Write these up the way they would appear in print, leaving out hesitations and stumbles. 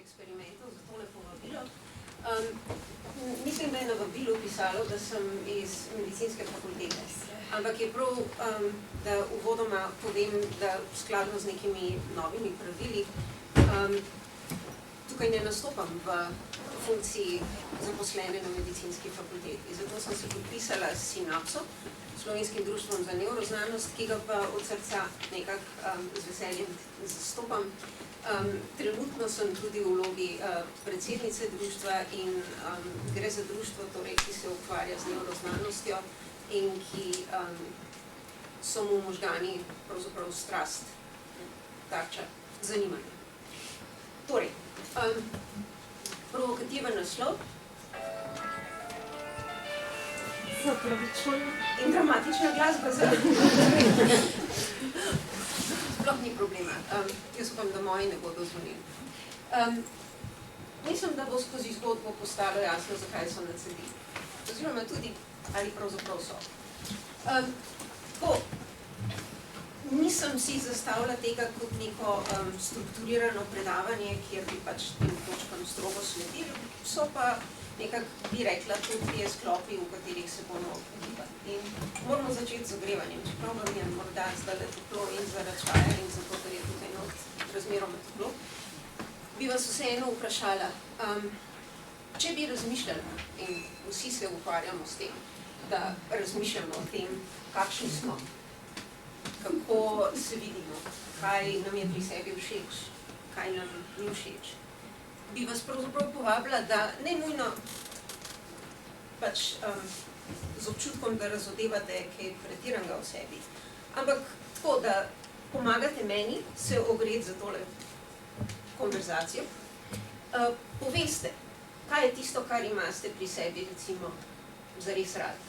eksperimentov za tole povabilo. Mislim, da je na vabilu pisalo, da sem iz medicinske fakultete, ampak je prav, da uvodoma povem, da skladno z nekimi novimi pravili tukaj ne nastopam v funkciji zaposlene na medicinski fakulteti. Zato sem se podpisala s Sinapso, Slovenskim društvom za nevroznanost, ki ga pa od srca nekako z veseljem zastopam. Trenutno sem tudi v vlogi predsednice društva in gre za društvo, torej, ki se ukvarja z nevroznanostjo in ki so mu možgani pravzaprav strast, tarča zanimanja. Torej, provokativen naslov in dramatična glasba sploh ni problema. Jaz upam, da moji ne bodo zvonili. Mislim, da bo skozi zgodbo postalo jasno, zakaj so na CD. Oziroma tudi, ali pravzaprav so. Nisem si zastavila tega kot neko strukturirano predavanje, kjer bi pač tem točkam strogo sledili, so pa nekako bi rekla tudi sklopi, v katerih se bomo gibali. In moramo začeti z ogrevanjem, čeprav vam je morda zdaj toplo in zaradi čaja in zato, ker je tukaj not razmeroma toplo. Bi vas vseeno vprašala, če bi razmišljala, in vsi se ukvarjamo s tem, da razmišljamo o tem, kakšni smo, kako se vidimo, kaj nam je pri sebi všeč, kaj nam ni všeč. Bi vas pravzaprav povabila, da ne nujno pač z občutkom, da razodevate kaj pretiranega v sebi, ampak tako, da pomagate meni se ogreti za tole konverzacijo. Poveste, kaj je tisto, kar imate pri sebi, recimo, zares radi.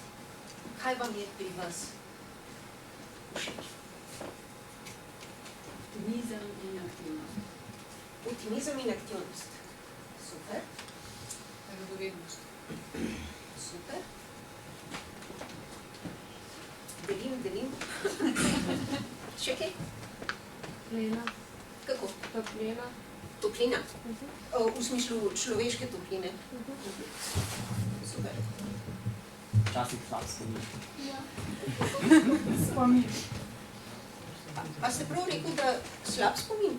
Kaj vam je pri vas všeč? Optimizem in aktivnost. Optimizem in aktivnost. Super. Radovednost. Super. Delim. Še kaj? Toplina. Kako? Toplina. Toplina? V smislu človeške topline? Super. Včasih slab spomin. Ja. Spomin. A ste prav rekel, da slab spomin?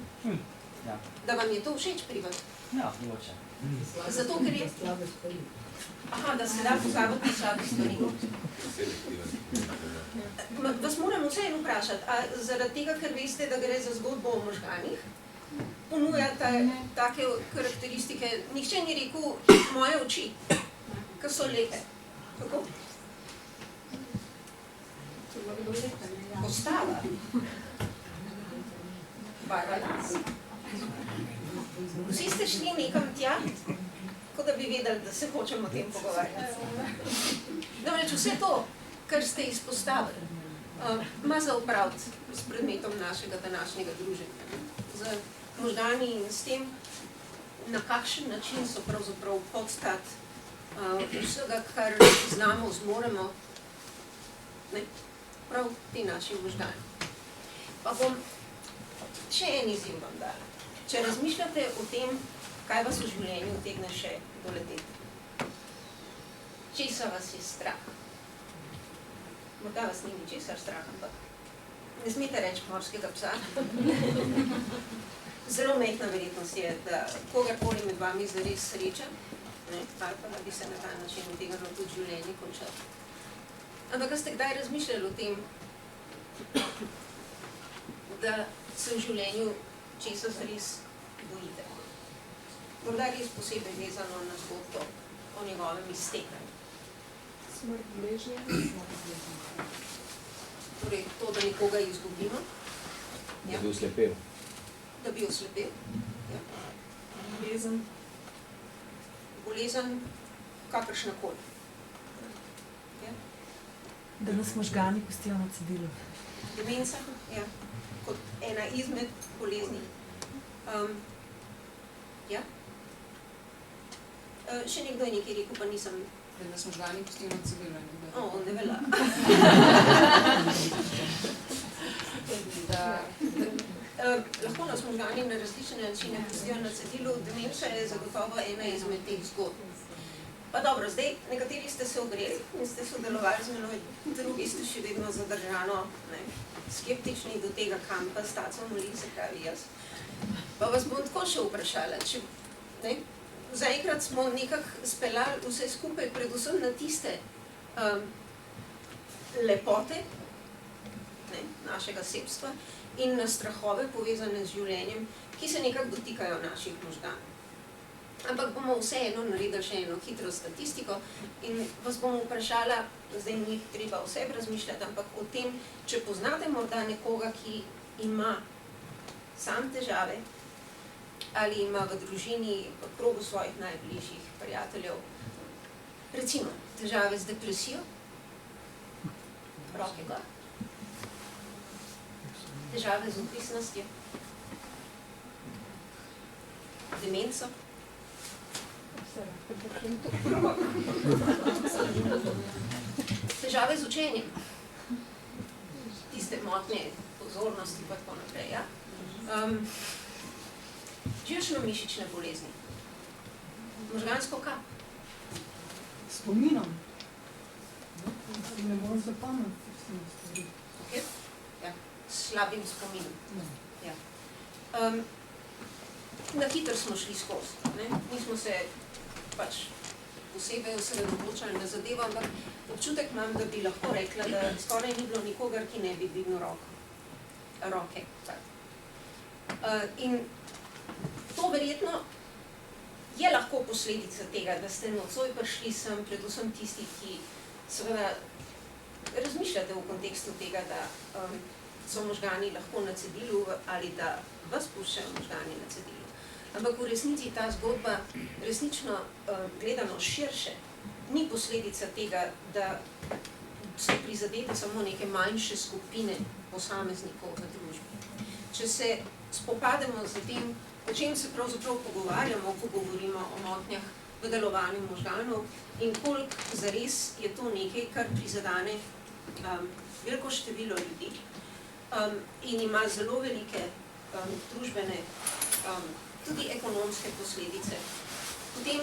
Ja. Da vam je to všeč pri vas? Ja, mogoče. Zato, ker je... Aha, da se da pozabiti slabe stvari. Vas moram vseeno vprašati, a zaradi tega, ker veste, da gre za zgodbo o možganih, ponujate take karakteristike, nihče ni rekel moje oči, ki so lepe. Kako? Postava. Barva las. Vsi ste šli nekam tja, kot da bi vedeli, da se hočemo o tem pogovarjati. Namreč vse to, kar ste izpostavili, ima za opraviti s predmetom našega današnjega druženja. Z možgani in s tem, na kakšen način so pravzaprav podstat vsega, kar znamo, zmoremo, prav ti naši možgani. Pa bom še en izziv vam dala. Če razmišljate o tem, kaj vas v življenju utegne še doleteti. Česa vas je strah? Morda vas ni ničesar strah, ampak ne smete reči morskega psa. Zelo majhna verjetnost je, da kogarkoli med vami zares sreča, ali pa da bi se na ta način utegnilo tudi življenje končati. Ampak ste kdaj razmišljali o tem, da se v življenju česa zares bojite? Morda res posebej vezano na zgodbo o njegovem iztekanju. Smrt, boleznje. Torej, to, da nekoga izgubimo. Da bi oslepel. Da bi oslepel. Ja. Bolezen. Bolezen, kakršnakoli. Ja. Da nas možgani pustijo na cedilu. Demenca, ja. Kot ena izmed bolezni. Ja. Še nekdo je nekaj rekel, pa nisem... Da nas možgani pustijo na cedilu. Ne velja. Lahko nas možgani na različne načine pustijo na cedilu, demenca je zagotovo ena izmed teh zgodb. Pa dobro, zdaj nekateri ste se ogreli in ste sodelovali z menoj, drugi ste še vedno zadržano skeptični do tega kampa s tacom v lice, pravi jaz. Pa vas bom tako še vprašala, če zaenkrat smo nekako speljali vse skupaj predvsem na tiste lepote našega sebstva in na strahove povezane z življenjem, ki se nekako dotikajo naših možganov. Ampak bomo vseeno naredili še eno hitro statistiko in vas bom vprašala, zdaj ni treba o sebi razmišljati, ampak o tem, če poznate morda nekoga, ki ima sam težave ali ima v družini, v krogu svojih najbližjih prijateljev, recimo težave z depresijo, roke gor, težave z odvisnostjo, demenco, težave z učenjem, tiste motnje pozornosti pa tako naprej, ja? Živčno-mišične bolezni, možgansko kap, Spominom. Ne morem zapomniti. okay? Ja, s slabim spominom. Ja. Na hitro smo šli skozi, nismo se pač posebej osredotočali na zadevo, ampak občutek imam, da bi lahko rekla, da skoraj ni bilo nikogar, ki ne bi dvignil roke. In to verjetno je lahko posledica tega, da ste nocoj prišli sem, predvsem tisti, ki seveda razmišljate v kontekstu tega, da so možgani lahko na cedilu ali da vas puščajo možgani na cedilu. Ampak v resnici ta zgodba resnično gledano širše ni posledica tega, da so prizadete samo neke manjše skupine posameznikov v družbi. Če se spopademo z tem, o čem se pravzaprav pogovarjamo, ko govorimo o motnjah v delovanju možganov in koliko zares je to nekaj, kar prizadane veliko število ljudi in ima zelo velike družbene, tudi ekonomske posledice. Potem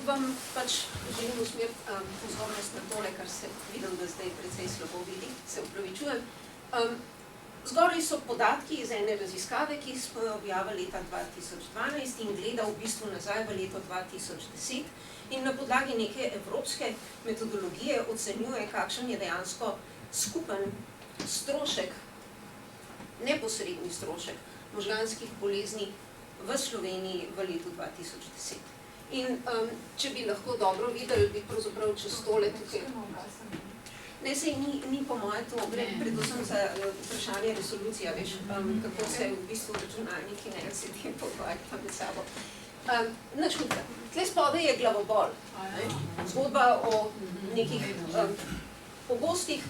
vam pač želim usmeriti pozornost na tole, kar se vidim, da zdaj precej slabo vidi, se opravičujem. Zgoraj so podatki iz ene raziskave, ki smo jo objavili leta 2012 in gleda v bistvu nazaj v leto 2010 in na podlagi neke evropske metodologije ocenjuje, kakšen je dejansko skupen strošek, neposredni strošek možganskih bolezni v Sloveniji v letu 2010. In če bi lahko dobro videli, bi pravzaprav čez tole tukaj. Ne, sej ni po moje to, gre predvsem za vprašanje resolucija, veš, kako se v bistvu računalniki ne sedim pogovarjati pa med sabo. Nič hudega. Tle spodaj je glavobol. Zgodba o nekih pogostih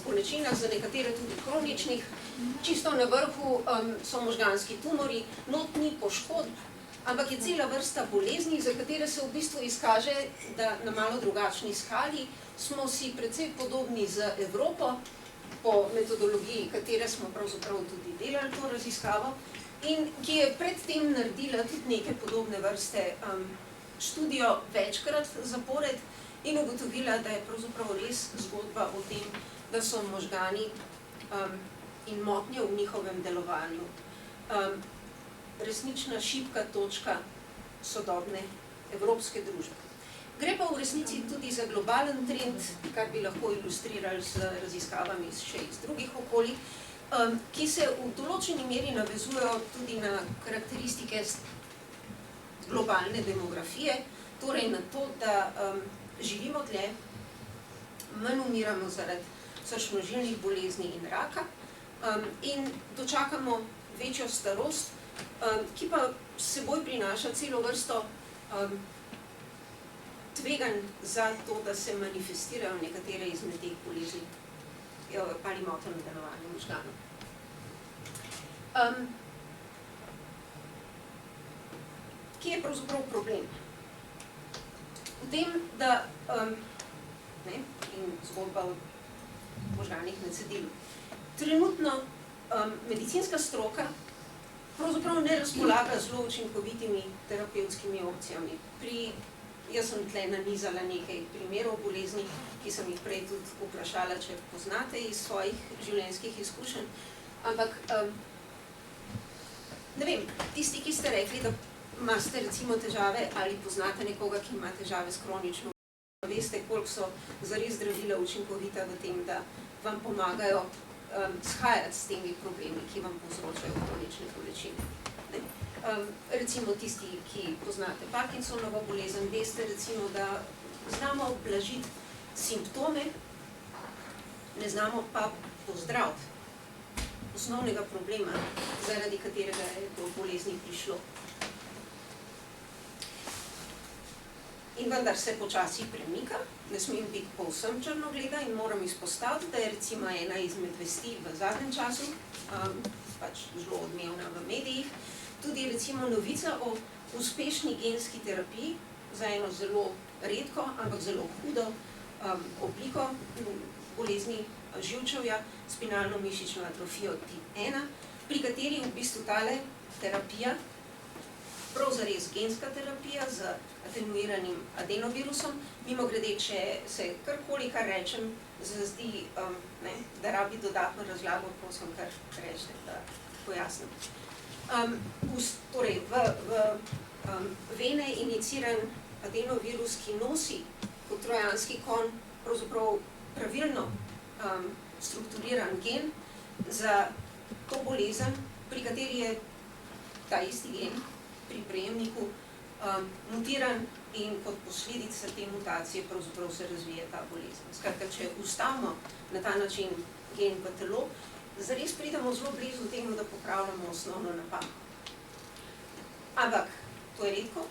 bolečinah, za nekatere tudi kroničnih. Čisto na vrhu so možganski tumori, not ni poškodb, ampak je cela vrsta bolezni, za katere se v bistvu izkaže, da na malo drugačni skali smo si precej podobni z Evropo, po metodologiji, katere smo pravzaprav tudi delali to raziskavo, in ki je predtem naredila tudi neke podobne vrste študijo večkrat zapored in ugotovila, da je pravzaprav res zgodba o tem, da so možgani in motnje v njihovem delovanju resnična šibka točka sodobne evropske družbe. Gre pa v resnici tudi za globalen trend, kar bi lahko ilustrirali z raziskavami še iz drugih okolij, ki se v določeni meri navezujejo tudi na karakteristike globalne demografije, torej na to, da živimo dlje, manj umiramo zaradi srčno-žilnih bolezni in raka in dočakamo večjo starost, ki pa s seboj prinaša celo vrsto tveganj za to, da se manifestirajo nekatere izmed teh bolezni ali motenj v delovanju možganov. Kje je pravzaprav problem? V tem, da in zgodba o možganih na cedilu. Trenutno medicinska stroka pravzaprav ne razpolaga zelo učinkovitimi terapevtskimi opcijami. Jaz sem tle nanizala nekaj primerov bolezni, ki sem jih prej tudi vprašala, če poznate iz svojih življenjskih izkušenj. Ampak, ne vem, tisti, ki ste rekli, da imate recimo težave ali poznate nekoga, ki ima težave s kronično, veste, koliko so zares zdravila učinkovita v tem, da vam pomagajo shajati s temi problemi, ki vam povzročajo kronične bolečine. Recimo tisti, ki poznate Parkinsonovo bolezen, veste recimo, da znamo ublažiti simptome, ne znamo pa pozdraviti osnovnega problema, zaradi katerega je do bolezni prišlo. In vendar se počasi premika, ne smem biti povsem črnogleda in moram izpostaviti, da je recimo ena izmed vesti v zadnjem času, pač zelo odmevna v medijih, tudi recimo novica o uspešni genski terapiji za eno zelo redko, ampak zelo hudo obliko bolezni živčevja, spinalno-mišično atrofijo tip 1, pri kateri v bistvu tale terapija, prav zares genska terapija z atenuiranim adenovirusom, mimogrede, če se karkoli, kar rečem, zazdi, da rabi dodatno razlago, prosim, kar rečete, da pojasnim. Torej, v vene iniciran adenovirus, ki nosi kot trojanski konj pravzaprav pravilno strukturiran gen za to bolezen, pri kateri je ta isti gen pri prejemniku mutiran in kot posledica te mutacije pravzaprav se razvije ta bolezen. Skratka, če ustavimo na ta način gen v telo, zares pridemo zelo blizu temu, da popravljamo osnovno napako. Ampak to je redko.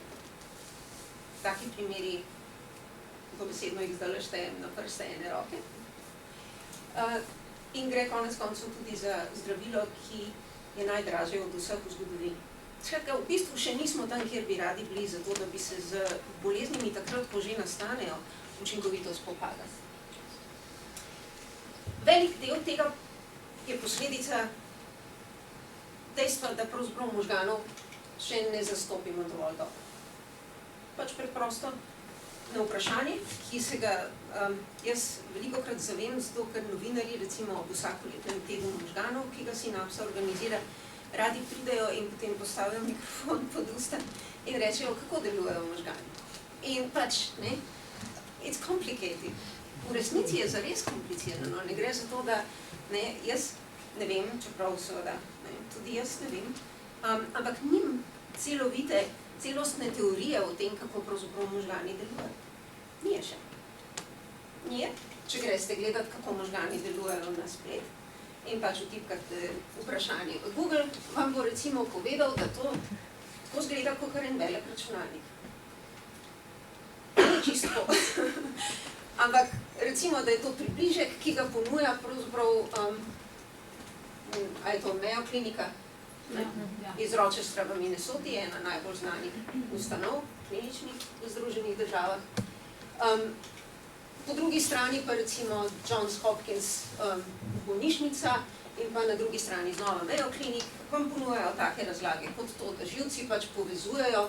Taki primeri, dobesedno jih zdaj štejem na prste ene roke. In gre konec koncev tudi za zdravilo, ki je najdražje od vseh v zgodovini. Skratka, v bistvu še nismo tam, kjer bi radi bili, zato da bi se z boleznimi takrat, ko že nastanejo, učinkovito spopadali. Velik del tega je posledica dejstva, da pravzaprav možganov še ne zastopimo dovolj dobro. Pač preprosto na vprašanje, ki se ga jaz velikokrat zavem, zato ker novinarji recimo ob vsakoletnem tednu možganov, ki ga Sinapsa organizira, radi pridejo in potem postavijo mikrofon pod usta in rečejo, kako delujejo možgani. In pač, ne, it's complicated. V resnici je zares komplicirano, ne gre za to, da jaz ne vem, čeprav seveda, tudi jaz ne vem, ampak nim celostne teorije o tem, kako pravzaprav možgani delujejo. Nije še. Nije, če greste gledati, kako možgani delujejo na splet in pač vtipkate vprašanje. Google vam bo recimo povedal, da to tako zgleda kot en velik računalnik. Ni čisto. Ampak recimo, da je to približek, ki ga ponuja pravzaprav, a je to Mayo Klinika, iz Rochestra v Minnesoti, ena najbolj znanih ustanov, kliničnih v Združenih državah. Po drugi strani pa recimo Johns Hopkins bolnišnica in pa na drugi strani znova Mayo Klinik vam ponujajo take razlage, kot to, da živci pač povezujejo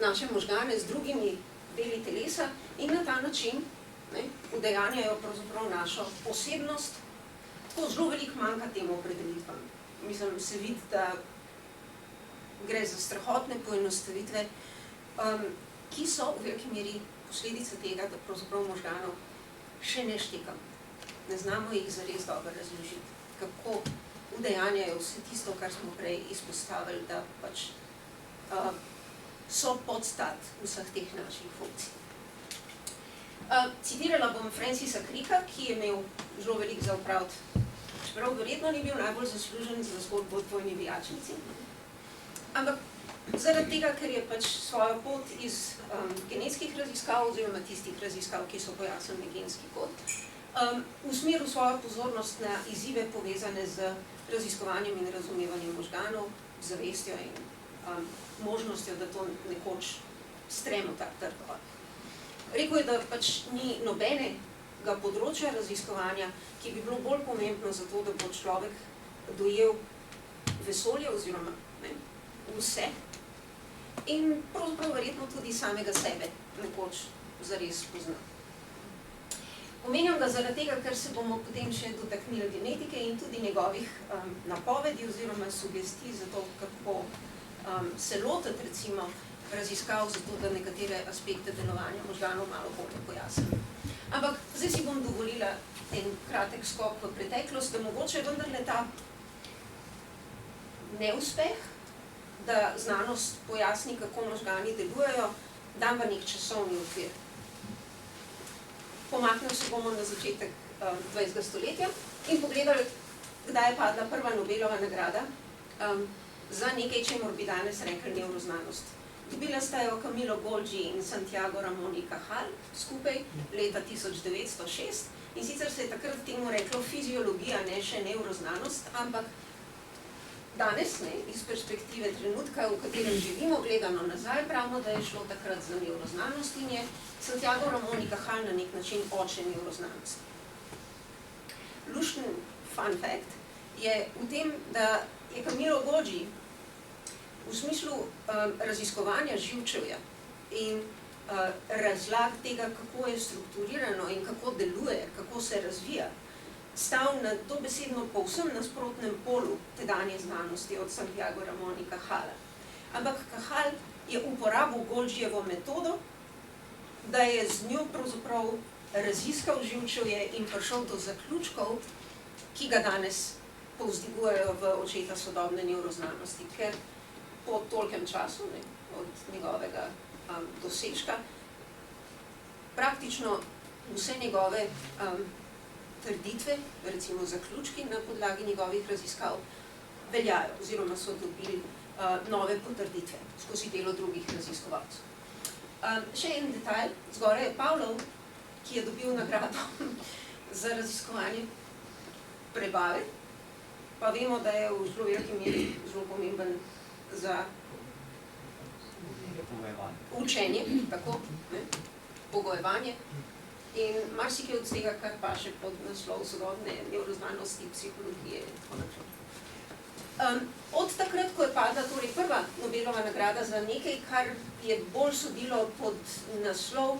naše možgane z drugimi deli telesa in na ta način udejanjajo pravzaprav našo osebnost. Tako zelo veliko manjka temu opredelitvam. Mislim, se vidi, da gre za strahotne poenostavitve, ki so v veliki meri posledica tega, da pravzaprav možganov še ne štekam. Ne znamo jih zares dobro razložiti, kako udejanjajo vse tisto, kar smo prej izpostavili, da pač so podstat vseh teh naših funkcij. Citirala bom Francisa Cricka, ki je imel zelo veliko za opraviti, čeprav verjetno ni bil najbolj zaslužen za zgodbo o dvojni vijačnici. Ampak zaradi tega, ker je pač svojo pot iz genetskih raziskav oziroma tistih raziskav, ki so pojasnili genski kod, usmeril svojo pozornost na izzive povezane z raziskovanjem in razumevanjem možganov, zavestjo in možnostjo, da to nekoč stremo tak trg. Rekel je, da pač ni nobenega področja raziskovanja, ki bi bilo bolj pomembno za to, da bo človek dojel vesolje oziroma ne, vse in pravzaprav verjetno tudi samega sebe nekoč zares pozna. Omenjam ga zaradi tega, ker se bomo potem še dotaknili genetike in tudi njegovih napovedi oziroma sugestij za to, kako se lotiti recimo raziskav, zato da nekatere aspekte delovanja možganov malo bolje pojasnim. Ampak zdaj si bom dovolila en kratek skok v preteklost, da mogoče vendarle ta neuspeh, da znanost pojasni, kako možgani delujejo, dam v nek časovni okvir. Pomaknili se bomo na začetek 20. stoletja in pogledali, kdaj je padla prva Nobelova nagrada za nekaj, čemur bi danes rekli nevroznanost. Dobila sta jo Camillo Golgi in Santiago Ramon y Cajal skupaj leta 1906 in sicer se je takrat temu reklo fiziologija, ne še nevroznanost, ampak danes, ne, iz perspektive trenutka, v katerem živimo, gledano nazaj, pravimo, da je šlo takrat za nevroznanost in je Santiago Ramon y Cajal na nek način oče nevroznanosti. Lušten fun fact je v tem, da je Camillo Golgi v smislu raziskovanja živčevja in razlag tega, kako je strukturirano in kako deluje, kako se razvija, stal na dobesedno povsem nasprotnem polu tedanje znanosti od Santiago Ramon y Cajala. Ampak Cajal je uporabil Golgijevo metodo, da je z njo pravzaprav raziskal živčevje in prišel do zaključkov, ki ga danes povzdigujejo v očeta sodobne nevroznanosti, ker po tolkem času, ne, od njegovega dosežka, praktično vse njegove trditve, recimo zaključki na podlagi njegovih raziskav, veljajo oziroma so dobili nove potrditve skozi delo drugih raziskovalcev. Še en detalj, zgoraj je Pavlov, ki je dobil nagrado za raziskovanje prebave, pa vemo, da je v zelo veliki meri zelo pomemben za učenje, tako, ne, pogojevanje in marsikaj od tega, kar paše pod naslov sodobne nevroznanosti, psihologije in tako naprej. Od takrat, ko je padla torej prva Nobelova nagrada za nekaj, kar je bolj sodilo pod naslov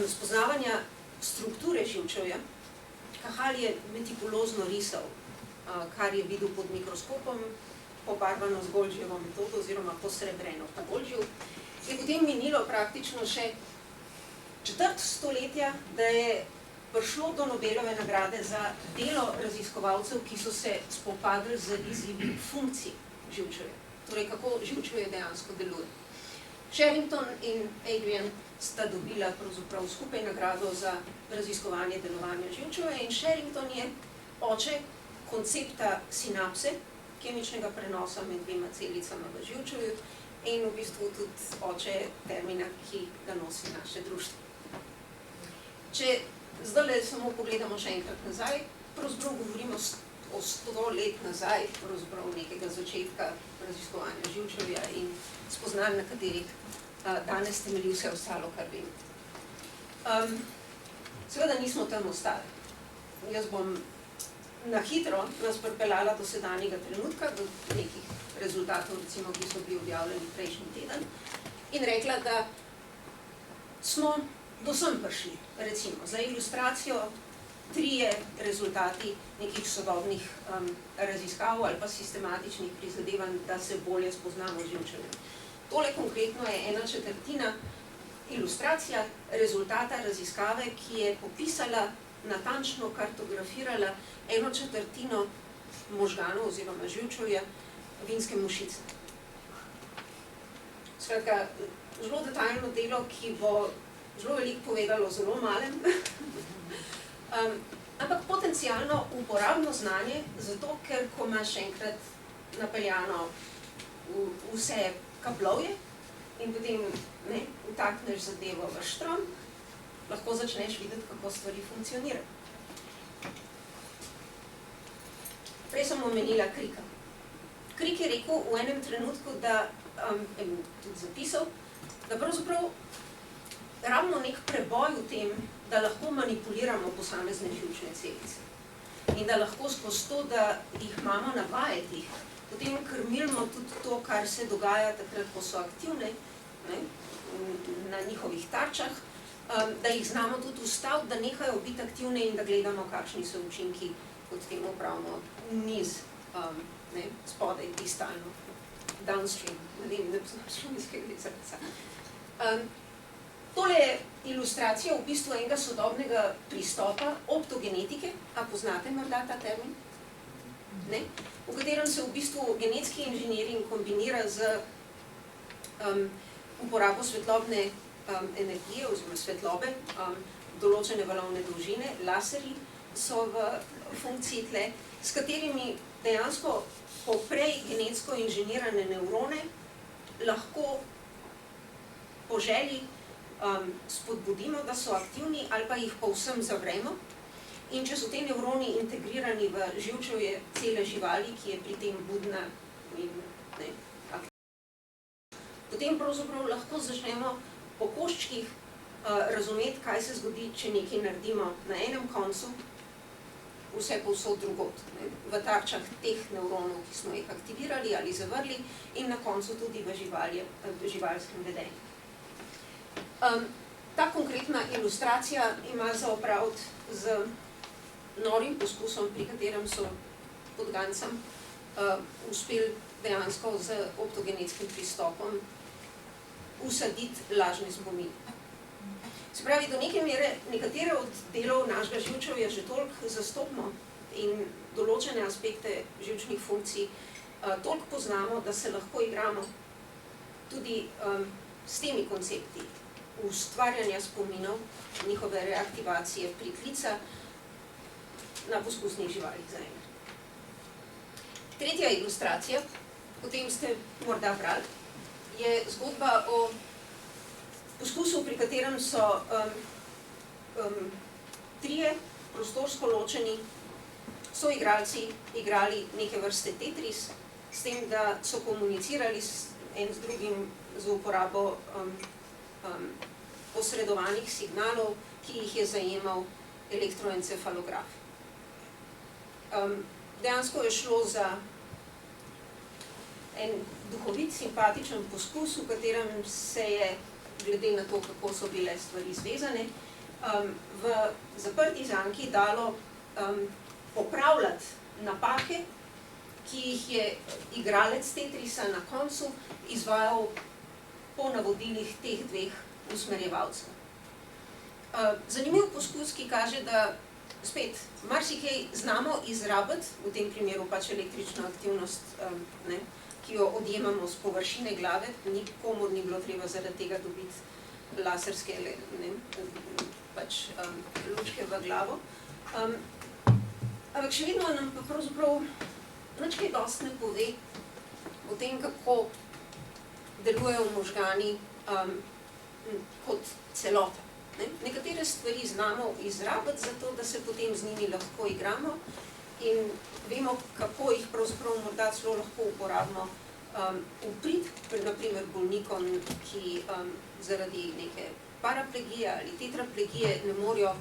spoznavanja strukture živčevja, Cajal je metikulozno risal, kar je videl pod mikroskopom, pobarvano z Golgijevo metodo oziroma posrebreno po Golgiju. Je potem minilo praktično še četrt stoletja, da je prišlo do Nobelove nagrade za delo raziskovalcev, ki so se spopadli z izzivi funkcij živčevja. Torej, kako živčevje dejansko deluje. Sherrington in Adrian sta dobila pravzaprav skupaj nagrado za raziskovanje delovanja živčevja in Sherrington je oče koncepta sinapse, kemičnega prenosa med dvema celicama v živčevju in v bistvu tudi oče termina, ki ga nosi naše društvo. Če zdaj samo pogledamo še enkrat nazaj, pravzaprav govorimo o 100 let nazaj, pravzaprav nekega začetka raziskovanja živčevja in spoznanj, na katerih danes temelji vse ostalo, kar vemo. Seveda nismo tam ostali. Jaz bom na hitro nas pripeljala do sedanjega trenutka, do nekih rezultatov, recimo, ki so bili objavljeni prejšnji teden, in rekla, da smo do sem prišli, recimo, za ilustracijo 3 rezultati nekih sodobnih raziskav ali pa sistematičnih prizadevanj, da se bolje spoznamo živčevje. Tole konkretno je 1/4 ilustracija rezultata raziskave, ki je popisala, natančno kartografirala 1/4 možganov oziroma živčevja vinske mušice. Skratka, zelo detaljno delo, ki bo zelo veliko povedalo o zelo malem, ampak potencialno uporabno znanje, zato ker ko imaš enkrat napeljano vse kablovje in potem ne, vtakneš zadevo v štrom, lahko začneš videti, kako stvari funkcionirajo. Prej sem omenila Cricka. Crick je rekel v enem trenutku, da, tudi zapisal, da pravzaprav rabimo nek preboj v tem, da lahko manipuliramo posamezne živčne celice. in da lahko skozi to, da jih imamo na vajetih, potem krmilimo tudi to, kar se dogaja takrat, ko so aktivne, ne, na njihovih tarčah, da jih znamo tudi ustaviti, da nehajo biti aktivne in da gledamo, kakšni so učinki, kot temu pravimo, niz, ne, spodaj, distalno, downstream, ne poznam slovenskega izraza. Tole je ilustracija v bistvu enega sodobnega pristopa optogenetike, a poznate morda ta termin? Ne? V katerem se v bistvu genetski inženiring kombinira z uporabo svetlobne energije oziroma svetlobe, določene valovne dolžine, laserji so v funkciji tle, s katerimi dejansko poprej genetsko inženirane nevrone lahko po želji spodbudimo, da so aktivni ali pa jih povsem zavremo. In če so te nevroni integrirani v živčevje cele živali, ki je pri tem budna in ne, potem pravzaprav lahko začnemo po koščkih razumeti, kaj se zgodi, če nekaj naredimo na enem koncu, vse povsod drugod, ne, v tarčah teh nevronov, ki smo jih aktivirali ali zavrli, in na koncu tudi v živalskem vedenju. Ta konkretna ilustracija ima za opraviti z norim poskusom, pri katerem so podgancem uspeli dejansko z optogenetskim pristopom usaditi lažne spomine. Se pravi, do neke mere nekatere od delov našega živčevja že toliko zastopimo in določene aspekte živčnih funkcij toliko poznamo, da se lahko igramo tudi s temi koncepti ustvarjanja spominov, njihove reaktivacije, priklica na poskusnih živalih zaenkrat. Tretja ilustracija, potem ste morda brali, je zgodba o poskusu, pri katerem so trije prostorsko ločeni soigralci igrali neke vrste Tetris, s tem, da so komunicirali en z drugim z uporabo posredovanih signalov, ki jih je zajemal elektroencefalograf. Dejansko je šlo za en duhovit, simpatičen poskus, v katerem se je, glede na to, kako so bile stvari zvezane, v zaprti zanki dalo popravljati napake, ki jih je igralec Tetrisa na koncu izvajal po navodilih teh dveh usmerjevalcev. Zanimiv poskus, ki kaže, da spet marsikaj znamo izrabiti, v tem primeru pač električno aktivnost, ne, ki jo odjemamo z površine glave, nikomur ni bilo treba zaradi tega dobiti laserske pač, lučke v glavo. Ampak še vedno nam pa pravzaprav nič kaj dosti ne pove o tem, kako delujejo možgani kot celota. Nekatere stvari znamo izrabiti zato, da se potem z njimi lahko igramo in vemo, kako jih pravzaprav morda celo lahko uporabimo v prid, naprimer bolnikom, ki zaradi neke paraplegije ali tetraplegije ne morejo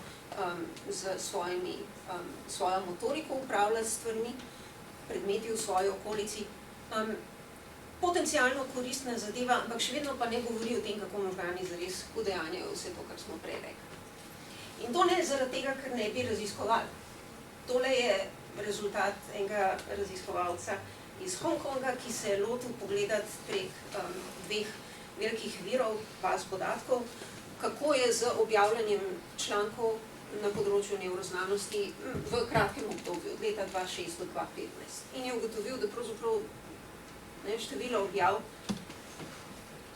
z svojo motoriko upravljati stvarmi, predmeti v svoji okolici. Potencialno koristna zadeva, ampak še vedno pa ne govori o tem, kako možgani zares udejanjajo vse to, kar smo prej rekli. In to ne zaradi tega, ker ne bi raziskovali. Tole je rezultat enega raziskovalca iz Hongkonga, ki se je lotil pogledati prek dveh velikih virov, baz podatkov, kako je z objavljanjem člankov na področju nevroznanosti v kratkem obdobju, od leta 2006 do 2015. In je ugotovil, da pravzaprav število objav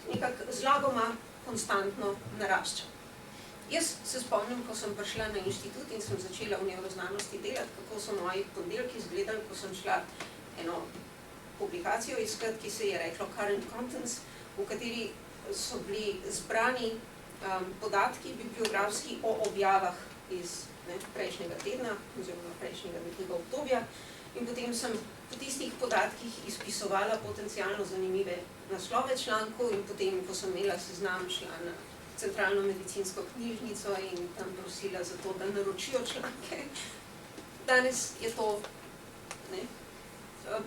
nekako zlagoma konstantno narašča. Jaz se spomnim, ko sem prišla na inštitut in sem začela v nevroznanosti delati, kako so moji ponedeljki izgledali, ko sem šla eno publikacijo iskati, ki se je reklo Current Contents, v kateri so bili zbrani podatki bibliografski o objavah iz prejšnjega tedna oziroma prejšnjega nekega obdobja. In potem sem po tistih podatkih izpisovala potencialno zanimive naslove člankov in potem, ko sem imela seznam, šla na centralno medicinsko knjižnico in tam prosila za to, da naročijo članke. Danes je to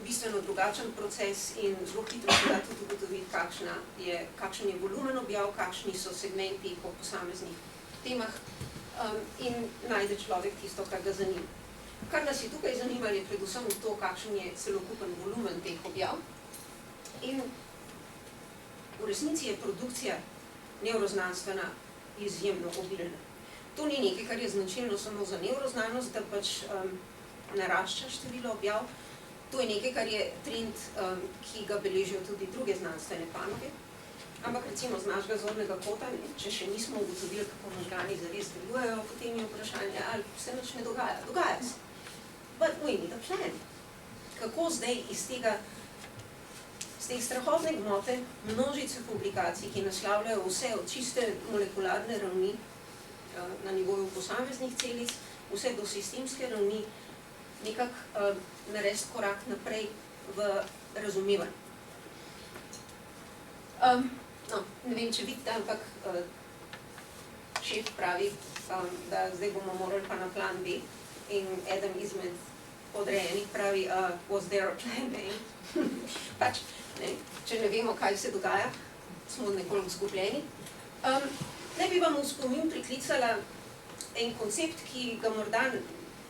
bistveno drugačen proces in zelo hitro se da tudi ugotoviti, kakšen je volumen objav, kakšni so segmenti po posameznih temah in najde človek tisto, kar ga zanima. Kar nas je tukaj zanimalo, je predvsem to, kakšen je celokupen volumen teh objav. In v resnici je produkcija nevroznanstvena izjemno obilna. To ni nekaj, kar je značilno samo za nevroznanost, da pač narašča število objav. To je nekaj, kar je trend, ki ga beležijo tudi druge znanstvene panoge. Ampak recimo z našega zornega kota, če še nismo ugotovili, kako možgani zares delujejo, potem je vprašanje, ali se nič ne dogaja. Dogaja se. But we need a plan. Kako zdaj iz te strahotne gmote množice publikacij, ki naslavljajo vse od čiste molekularne ravni na nivoju posameznih celic, vse do sistemske ravni, nekako narediti korak naprej v razumevanju. Ne vem, če vidite, ampak šef pravi, da zdaj bomo morali pa na plan B in eden izmed podrejenih pravi, was there a plan B? Pač, če ne vemo, kaj se dogaja, smo nekoliko zgubljeni. Ne bi vam v spomin priklicala en koncept, ki ga morda,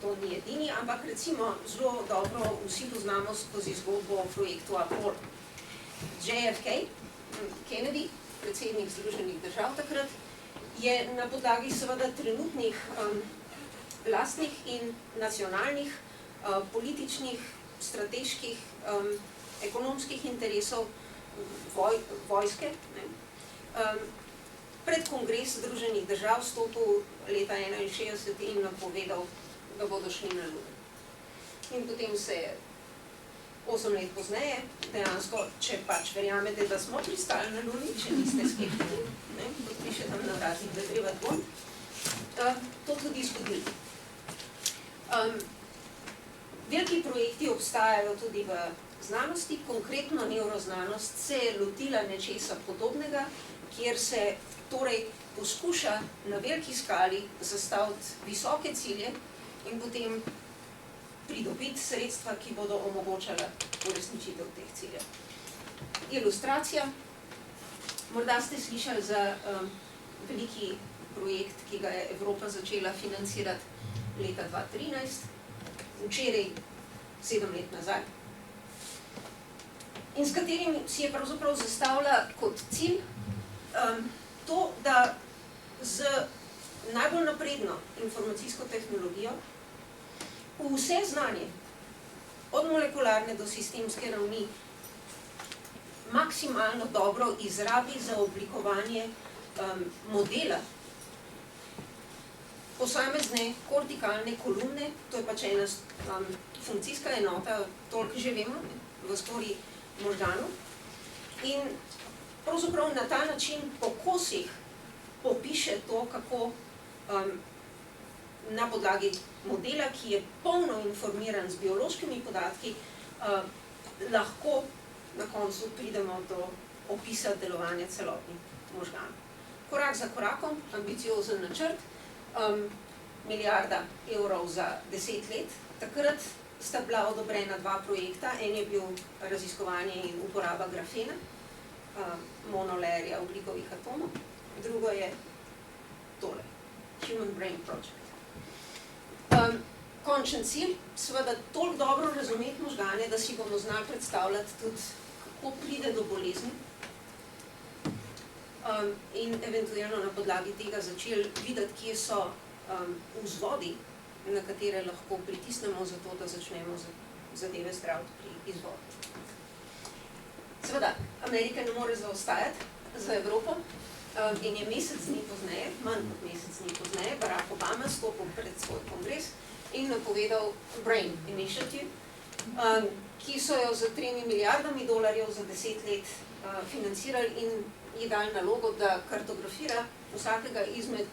to ni edini, ampak recimo zelo dobro vsi poznamo skozi zgodbo o projektu Apollo. JFK, Kennedy, predsednik Združenih držav takrat, je na podlagi seveda trenutnih lastnih in nacionalnih, političnih, strateških, ekonomskih interesov vojske, pred kongres Združenih držav stopil leta 1961 in napovedal, da bodo šli na Luno. In potem se je 8 let pozneje, dejansko, če pač verjamete, da smo pristali na Luni, če niste skeptiki, kot piše tam na vratih, da je treba dvom, to tudi zgodili. Veliki projekti obstajajo tudi v znanosti, konkretno nevroznanost se je lotila nečesa podobnega, kjer se torej poskuša na veliki skali zastaviti visoke cilje in potem pridobiti sredstva, ki bodo omogočala uresničitev teh ciljev. Ilustracija. Morda ste slišali za veliki projekt, ki ga je Evropa začela financirati leta 2013, včeraj 7 let nazaj, in s katerim si je pravzaprav zastavila kot cilj to, da z najbolj napredno informacijsko tehnologijo vse znanje, od molekularne do sistemske ravni, maksimalno dobro izrabi za oblikovanje modela posamezne kortikalne kolumne, to je pač ena funkcijska enota, toliko že vemo, v skorji možganov. In pravzaprav na ta način po kosih popiše to, kako na podlagi modela, ki je polno informiran z biološkimi podatki, lahko na koncu pridemo do opisa delovanja celotnih možganov. Korak za korakom, ambiciozen načrt, milijarda evrov za 10 let. Takrat sta bila odobrena 2 projekta, en je bil raziskovanje in uporaba grafena, monolerja ogljikovih atomov, drugo je tole, Human Brain Project. Končen cilj, seveda toliko dobro razumeti možgane, da si bomo znali predstavljati tudi, kako pride do bolezni in eventualno na podlagi tega začeli videti, kje so vzvodi, na katere lahko pritisnemo za to, da začnemo zadeve zdraviti pri izvodu. Seveda, Amerika ne more zaostajati za Evropo in je mesec dni pozneje, manj kot mesec dni pozneje, Barack Obama stopil pred svoj kongres in napovedal Brain Initiative, ki so jo za $3 milijardami za 10 let financirali in ji dali nalogo, da kartografira vsakega izmed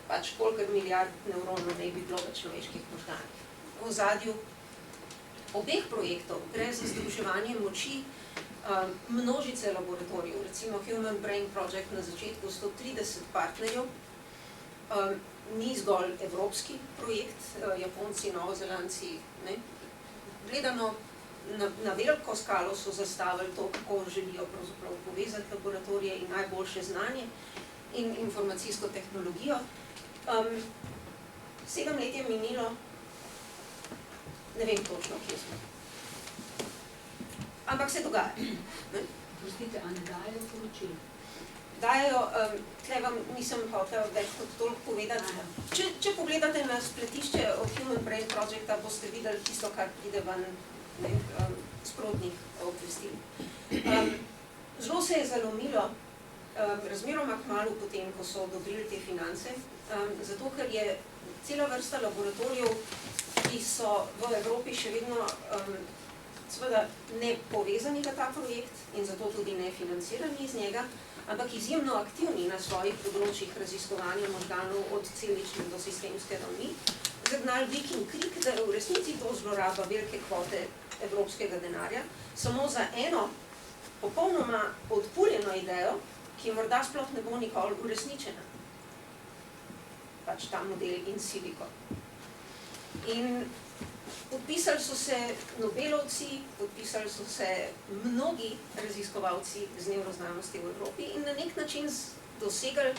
pač kolikor milijard nevronov naj bi bilo v človeških možganih. V ozadju obeh projektov gre za združevanje moči množice laboratorijev, recimo Human Brain Project na začetku 130 partnerjev, ni zgolj evropski projekt, Japonci, Novozelandci, ne. Gledano na veliko skalo so zastavili to, kako želijo pravzaprav povezati laboratorije in najboljše znanje in informacijsko tehnologijo. 7 let je minilo, ne vem točno, kje smo. Ampak se dogaja. Prostite, a ne dajo poročil? Dajo, tle vam nisem hotela več kot toliko povedati. Če pogledate na spletišče od Human Brain Projecta, boste videli tisto, kar pride ven sprotnih obvestil. Zelo se je zalomilo, razmeroma kmalu potem, ko so odobrili te finance, zato ker je cela vrsta laboratorijev, ki so v Evropi še vedno seveda ne povezani v ta projekt in zato tudi ne financirani iz njega, ampak izjemno aktivni na svojih področjih raziskovanja možganov od celične do sistemske ravni, zagnali vik in krik, da je v resnici to zloraba velike kvote evropskega denarja, samo za eno popolnoma odpuljeno idejo, ki morda sploh ne bo nikoli uresničena. Pač ta model in silico. In podpisali so se Nobelovci, podpisali so se mnogi raziskovalci z nevroznanosti v Evropi in na nek način dosegali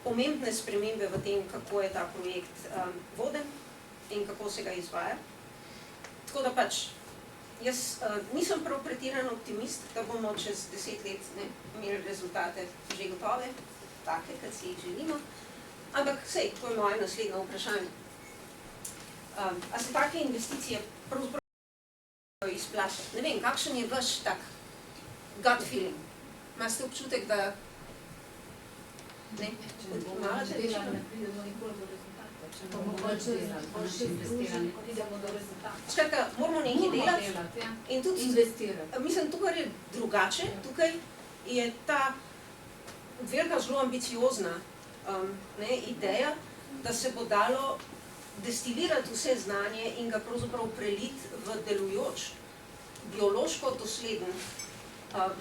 pomembne spremembe v tem, kako je ta projekt voden in kako se ga izvaja. Tako da pač, jaz nisem prav pretiran optimist, da bomo čez 10 let imeli rezultate že gotove, take, kot si jih želimo, ampak sej, to je moje naslednje vprašanje. A se take investicije pravzaprav izplačati? Ne vem, kakšen je vaš tak gut feeling? Imate občutek, da ne? Odmavate rečeno? Ne pridemo nikoli do rezultata. Če ne bomo več delali, boš investirali, ne pridemo do rezultata. Skratka, moramo nekaj delati in tudi investirati. Mislim, tukaj je drugače, tukaj je ta velika zelo ambiciozna ideja, da se bo dalo destilirati vse znanje in ga pravzaprav preliti v delujoč, biološko dosleden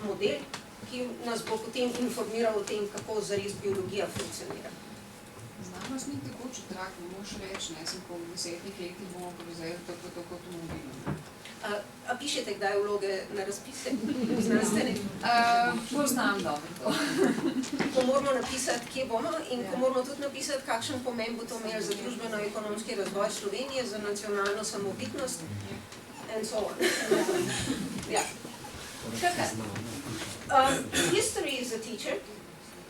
model, ki nas bo potem informiral o tem, kako zares biologija funkcionira. Znanost ni tekoči trak, ne moš reči, ne, sem po 10 letih bomo prevzeli tako avtomobilom. A pišete kdaj vloge na razpise znanstvene? Poznam dobro to. Ko moramo napisati, kje bomo in ko moramo tudi napisati, kakšen pomen bo to imel za družbeno-ekonomski razvoj Slovenije, za nacionalno samobitnost and so on. Ja. History is a teacher.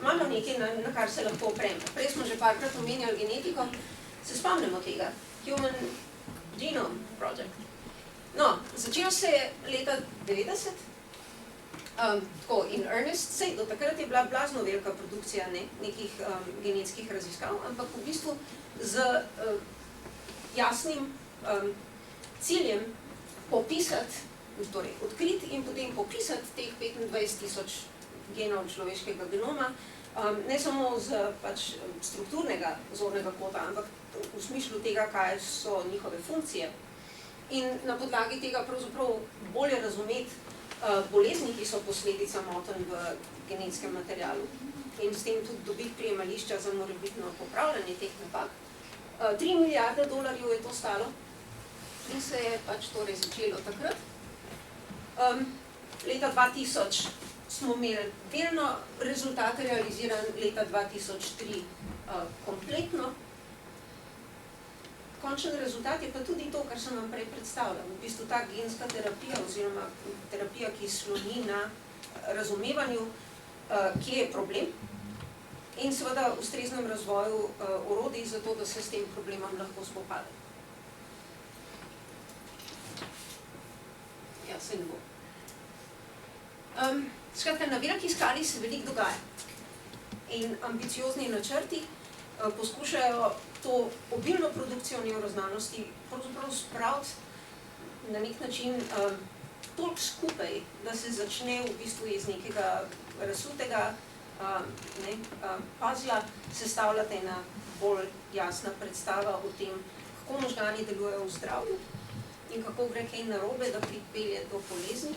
Imamo nekaj, na kar se lahko opremo. Prej smo že parkrat omenjali genetiko, se spomnimo tega. Human Genome Project. No, začel se je leta 90, tako in earnest, sej do takrat je bila blazno velika produkcija nekih genetskih raziskav, ampak v bistvu z jasnim ciljem popisati, torej odkriti in potem popisati teh 25,000 genov človeškega genoma, ne samo z pač strukturnega zornega kota, ampak v smislu tega, kaj so njihove funkcije. In na podlagi tega pravzaprav bolje razumeti bolezni, ki so posledica motenj v genetskem materialu in s tem tudi dobiti prijemališča za morebitno popravljanje teh napak. 3 milijarde dolarjev je to stalo in se je pač torej začelo takrat. Leta 2000 smo imeli delno rezultate realiziran, leta 2003 kompletno. Končen rezultat je pa tudi to, kar sem vam prej predstavljal. V bistvu ta genska terapija oziroma terapija, ki sloni na razumevanju, kje je problem in seveda ustreznem razvoju orodij za to, da se s tem problemom lahko spopade. Ja, se ne bo. Skratka, na veliki skali se veliko dogaja in ambiciozni načrti poskušajo to obilno produkcijo nevroznanosti pravzaprav spraviti na nek način toliko skupaj, da se začne v bistvu iz nekega razsutega puzzla sestavljati ena bolj jasna predstava o tem, kako možgani delujejo v zdravju in kako gre kaj narobe, da pripelje do bolezni.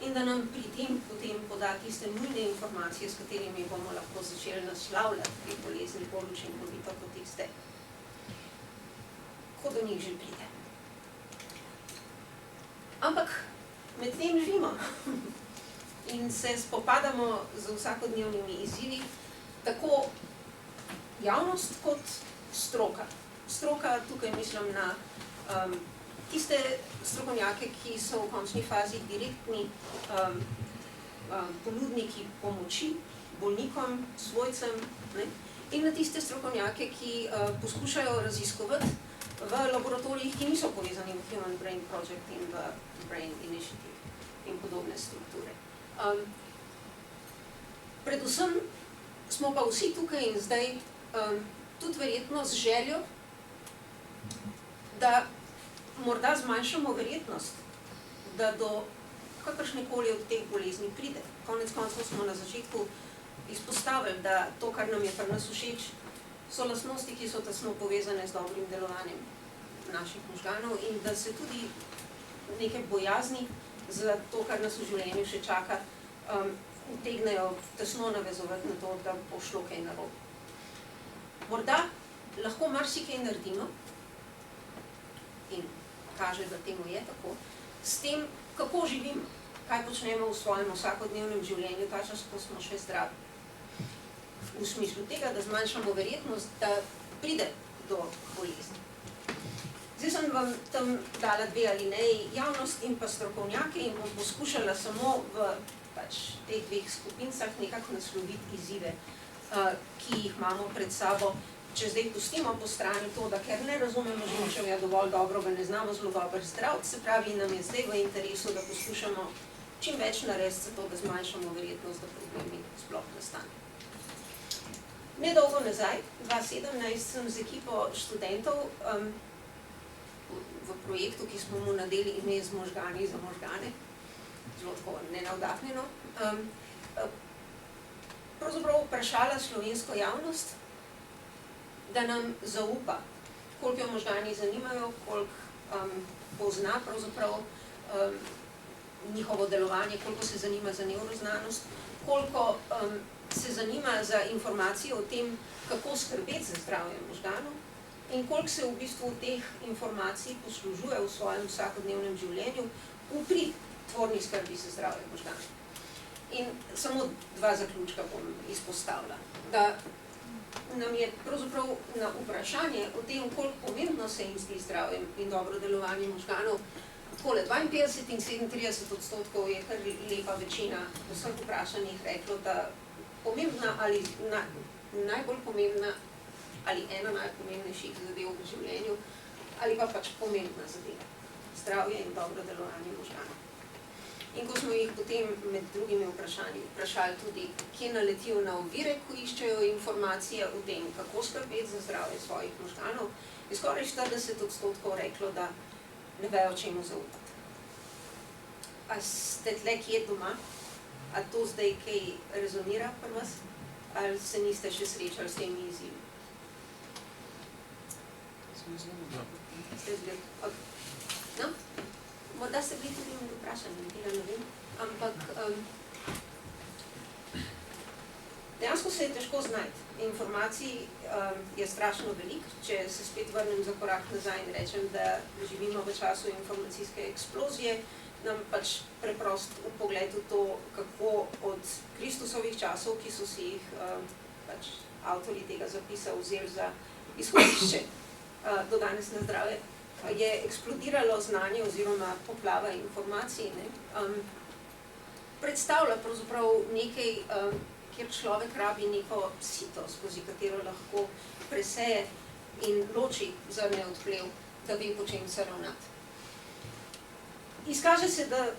in da nam pri tem potem poda tiste nujne informacije, s katerimi bomo lahko začeli naslavljati te bolezni bolj učinkovito kot tiste, ko do njih že pride. Ampak med tem živimo in se spopadamo z vsakodnevnimi izzivi, tako javnost kot stroka. Stroka, tukaj mislim na tiste strokovnjake, ki so v končni fazi direktni ponudniki pomoči bolnikom, svojcem, ne? In na tiste strokovnjake, ki poskušajo raziskovati v laboratorijih, ki niso povezani v Human Brain Project in v Brain Initiative in podobne strukture. Predvsem smo pa vsi tukaj in zdaj tudi verjetno z željo, da morda zmanjšamo verjetnost, da do kakršnekoli od teh bolezni pride. Konec koncev smo na začetku izpostavili, da to, kar nam je pri nas všeč, so lastnosti, ki so tesno povezane z dobrim delovanjem naših možganov in da se tudi neke bojazni za to, kar nas v življenju še čaka, utegnejo tesno navezovati na to, da bo šlo kaj narobe. Morda lahko marsikaj naredimo in kaže, da temu je tako, s tem, kako živimo, kaj počnemo v svojem vsakodnevnem življenju, ta čas, ko smo še zdravi. V smislu tega, da zmanjšamo verjetnost, da pride do bolezni. Zdaj sem vam tam dala dve alineji, javnost in pa strokovnjake, in bom poskušala samo v teh dveh skupincah nekako nasloviti izzive, ki jih imamo pred sabo. Če zdaj pustimo po strani to, da ker ne razumemo živčevja dovolj dobro, ga ne znamo zelo dobro zdraviti, se pravi, nam je zdaj v interesu, da poskušamo čim več narediti za to, da zmanjšamo verjetnost, da problemi sploh nastane. Nedolgo nazaj, 2017, sem z ekipo študentov v projektu, ki smo mu nadeli ime Z možgani za možgane, zelo tako nenavdahnjeno, pravzaprav vprašala slovensko javnost, da nam zaupa, koliko jo možgani zanimajo, koliko pozna pravzaprav njihovo delovanje, koliko se zanima za nevroznanost, koliko se zanima za informacije o tem, kako skrbeti za zdravje možganov in koliko se v bistvu teh informacij poslužuje v svojem vsakodnevnem življenju v prid tvorni skrbi za zdravje možganov. In samo dva zaključka bom izpostavila. Da nam je pravzaprav na vprašanje o tem, koliko pomembno se jim zdi zdravje in dobro delovanje možganov, takole 52 in 37% je kar lepa večina vseh vprašanih reklo, da pomembna ali najbolj pomembna ali ena najpomembnejših zadev v življenju ali pa pač pomembna zadeva, zdravje in dobro delovanje možganov. In ko smo jih potem med drugimi vprašali tudi, kje naletijo na ovire, ko iščejo informacije o tem, kako skrbeti za zdravje svojih možganov, je skoraj 40% reklo, da ne vejo, čemu zaupati. A ste tle kje doma? A to zdaj kaj rezonira pri vas? Ali se niste še srečali s temi izzivi? Ste zgled? No? Morda ste bili tudi med vprašanjem, tega ne vem, ampak dejansko se je težko znajti. Informacij je strašno veliko, če se spet vrnem za korak nazaj in rečem, da živimo v času informacijske eksplozije, nam pač preprost v pogledu to, kako od Kristusovih časov, ki so si jih avtorji tega zapisa vzeli za izhodišče do danes na zdravje, je eksplodiralo znanje oziroma poplava informacij. Predstavlja pravzaprav nekaj, kjer človek rabi neko sito, skozi katero lahko preseje in loči zrne od plev, da ve, po čem se ravnati. Izkaže se, da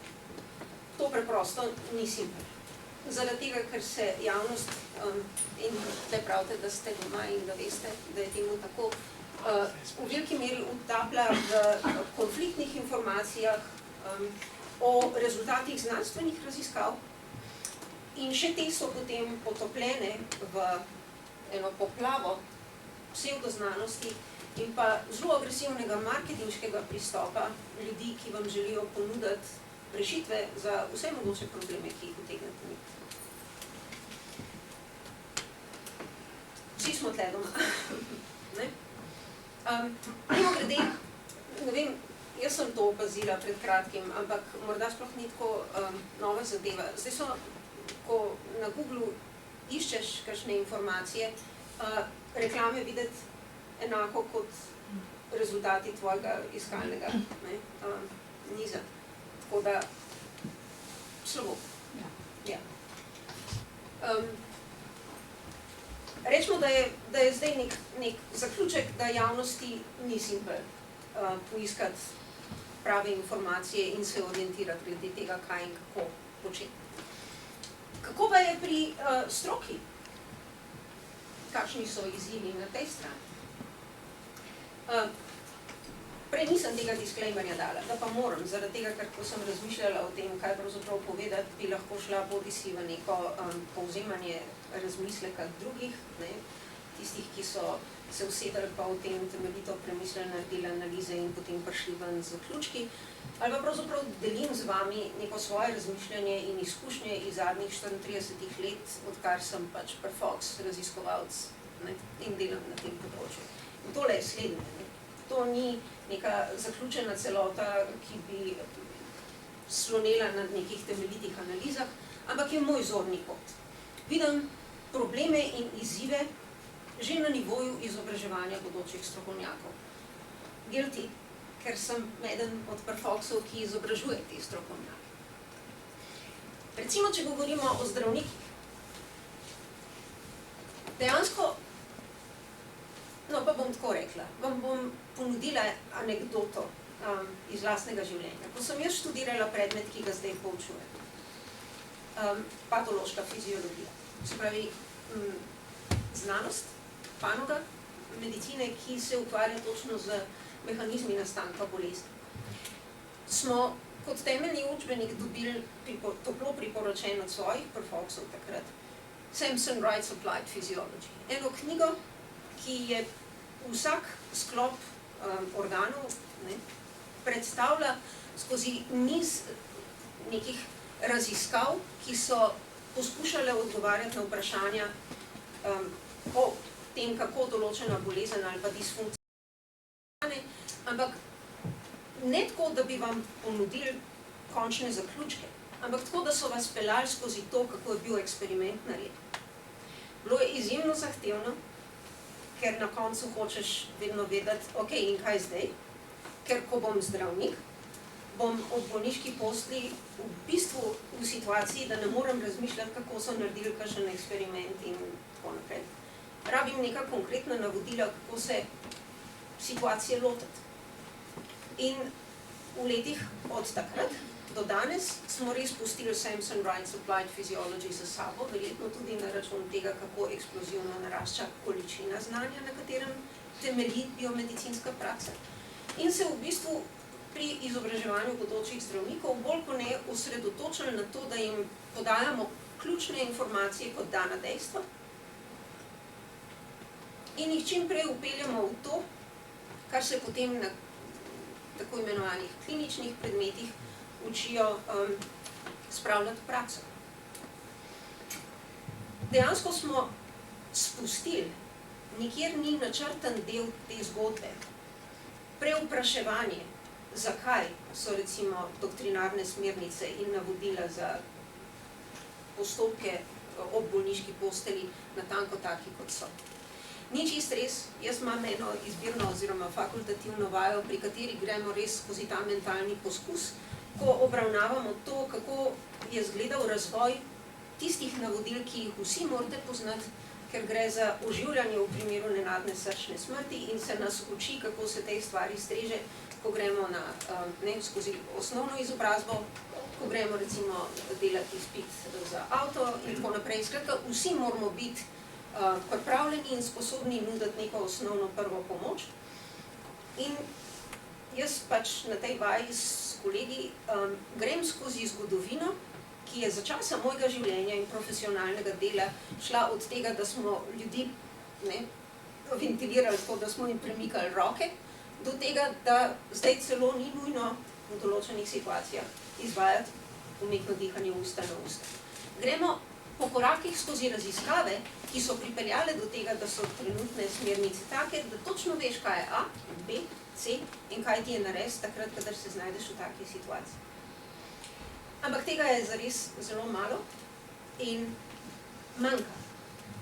to preprosto ni simpel. Zaradi tega, ker se javnost, in te pravite, da ste doma in da veste, da je temu tako, v veliki meri utaplja v konfliktnih informacijah o rezultatih znanstvenih raziskav in še te so potem potopljene v eno poplavo psevdoznanosti in pa zelo agresivnega marketinškega pristopa ljudi, ki vam želijo ponuditi rešitve za vse mogoče probleme, ki jih utegnete imeti. Vsi smo tle doma. Mimogrede, ne vem, jaz sem to opazila pred kratkim, ampak morda sploh ni tako nova zadeva. Zdaj so, ko na Googlu iščeš kakšne informacije, reklame videti enako kot rezultati tvojega iskalnega niza. Tako da, slabo. Ja. Rečemo, da je zdaj nek zaključek, da javnosti ni simpel poiskati prave informacije in se orientirati glede tega, kaj in kako početi. Kako pa je pri stroki? Kakšni so izzivi na tej strani? Prej nisem tega disclaimerja dala, da pa moram, zaradi tega, ker ko sem razmišljala o tem, kaj pravzaprav povedati, bi lahko šla bodisi v neko povzemanje razmisleka drugih, tistih, ki so se usedali pa o tem temeljito premislili, naredili analize in potem prišli ven z zaključki, ali pa pravzaprav delim z vami neko svoje razmišljanje in izkušnje iz zadnjih 34 let, odkar sem pač pri Fox raziskovalec in delam na tem področju. In tole je slednje. To ni neka zaključena celota, ki bi slonela na nekih temeljitih analizah, ampak je moj zorni kot. Vidim probleme in izzive že na nivoju izobraževanja bodočih strokovnjakov. Guilty, ker sem eden od Foxov, ki izobražuje te strokovnjake. Recimo, če govorimo o zdravnikih. Dejansko, no pa bom tako rekla, vam bom ponudila anekdoto iz lastnega življenja. Ko sem jaz študirala predmet, ki ga zdaj poučujem, patološka fiziologija, se pravi znanost, panoga medicine, ki se ukvarja točno z mehanizmi nastanka bolezni. Smo kot temeljni učbenik dobili toplo priporočen od svojih Foxov takrat, Sampson Writes Applied Physiology. Eno knjigo, ki je vsak sklop organov predstavlja skozi niz nekih raziskav, ki so poskušale odgovarjati na vprašanja o tem, kako določena bolezen ali pa disfunkcija, ampak ne tako, da bi vam ponudili končne zaključke, ampak tako, da so vas peljali skozi to, kako je bil eksperiment narejen. Bilo je izjemno zahtevno, ker na koncu hočeš vedno vedeti, ok, in kaj zdaj? Ker ko bom zdravnik, bom od bolniški posli v bistvu v situaciji, da ne morem razmišljati, kako so naredili kakšen eksperiment in tako naprej. Rabim neka konkretna navodila, kako se situacije lotiti. In v letih od takrat do danes smo res pustili Sampson Writes Applied Physiology za sabo, verjetno tudi na račun tega, kako eksplozivno narašča količina znanja, na katerem temelji biomedicinska praksa. In se v bistvu pri izobraževanju bodočih zdravnikov bolj kot ne osredotočili na to, da jim podajamo ključne informacije kot dana dejstva in jih čim prej upeljamo v to, kar se potem na tako imenovanih kliničnih predmetih učijo spravljati v prakso. Dejansko smo spustili, nikjer ni načrten del te zgodbe, prevpraševanje, zakaj so recimo doktrinarne smernice in navodila za postopke ob bolniški postelji natanko taki, kot so. Ni čist res, jaz imam eno izbirno oziroma fakultativno vajo, pri kateri gremo res skozi ta mentalni poskus, ko obravnavamo to, kako je izgledal razvoj tistih navodil, ki jih vsi morate poznati, ker gre za oživljanje v primeru nenadne srčne smrti in se nas uči, kako se tej stvari streže, ko gremo skozi osnovno izobrazbo, ko gremo recimo delati izpit za avto in tako naprej. Skratka, vsi moramo biti pripravljeni in sposobni nuditi neko osnovno prvo pomoč. In jaz pač na tej vaji s kolegi grem skozi zgodovino, ki je za časa mojega življenja in profesionalnega dela šla od tega, da smo ljudi ventilirali tako, da smo jim premikali roke, do tega, da zdaj celo ni nujno v določenih situacijah izvajati umetno dihanje usta na usta. Gremo po korakih skozi raziskave, ki so pripeljale do tega, da so trenutne smernice take, da točno veš, kaj je A, B, C in kaj ti je nares takrat, kadar se znajdeš v taki situaciji. Ampak tega je zares zelo malo in manjka.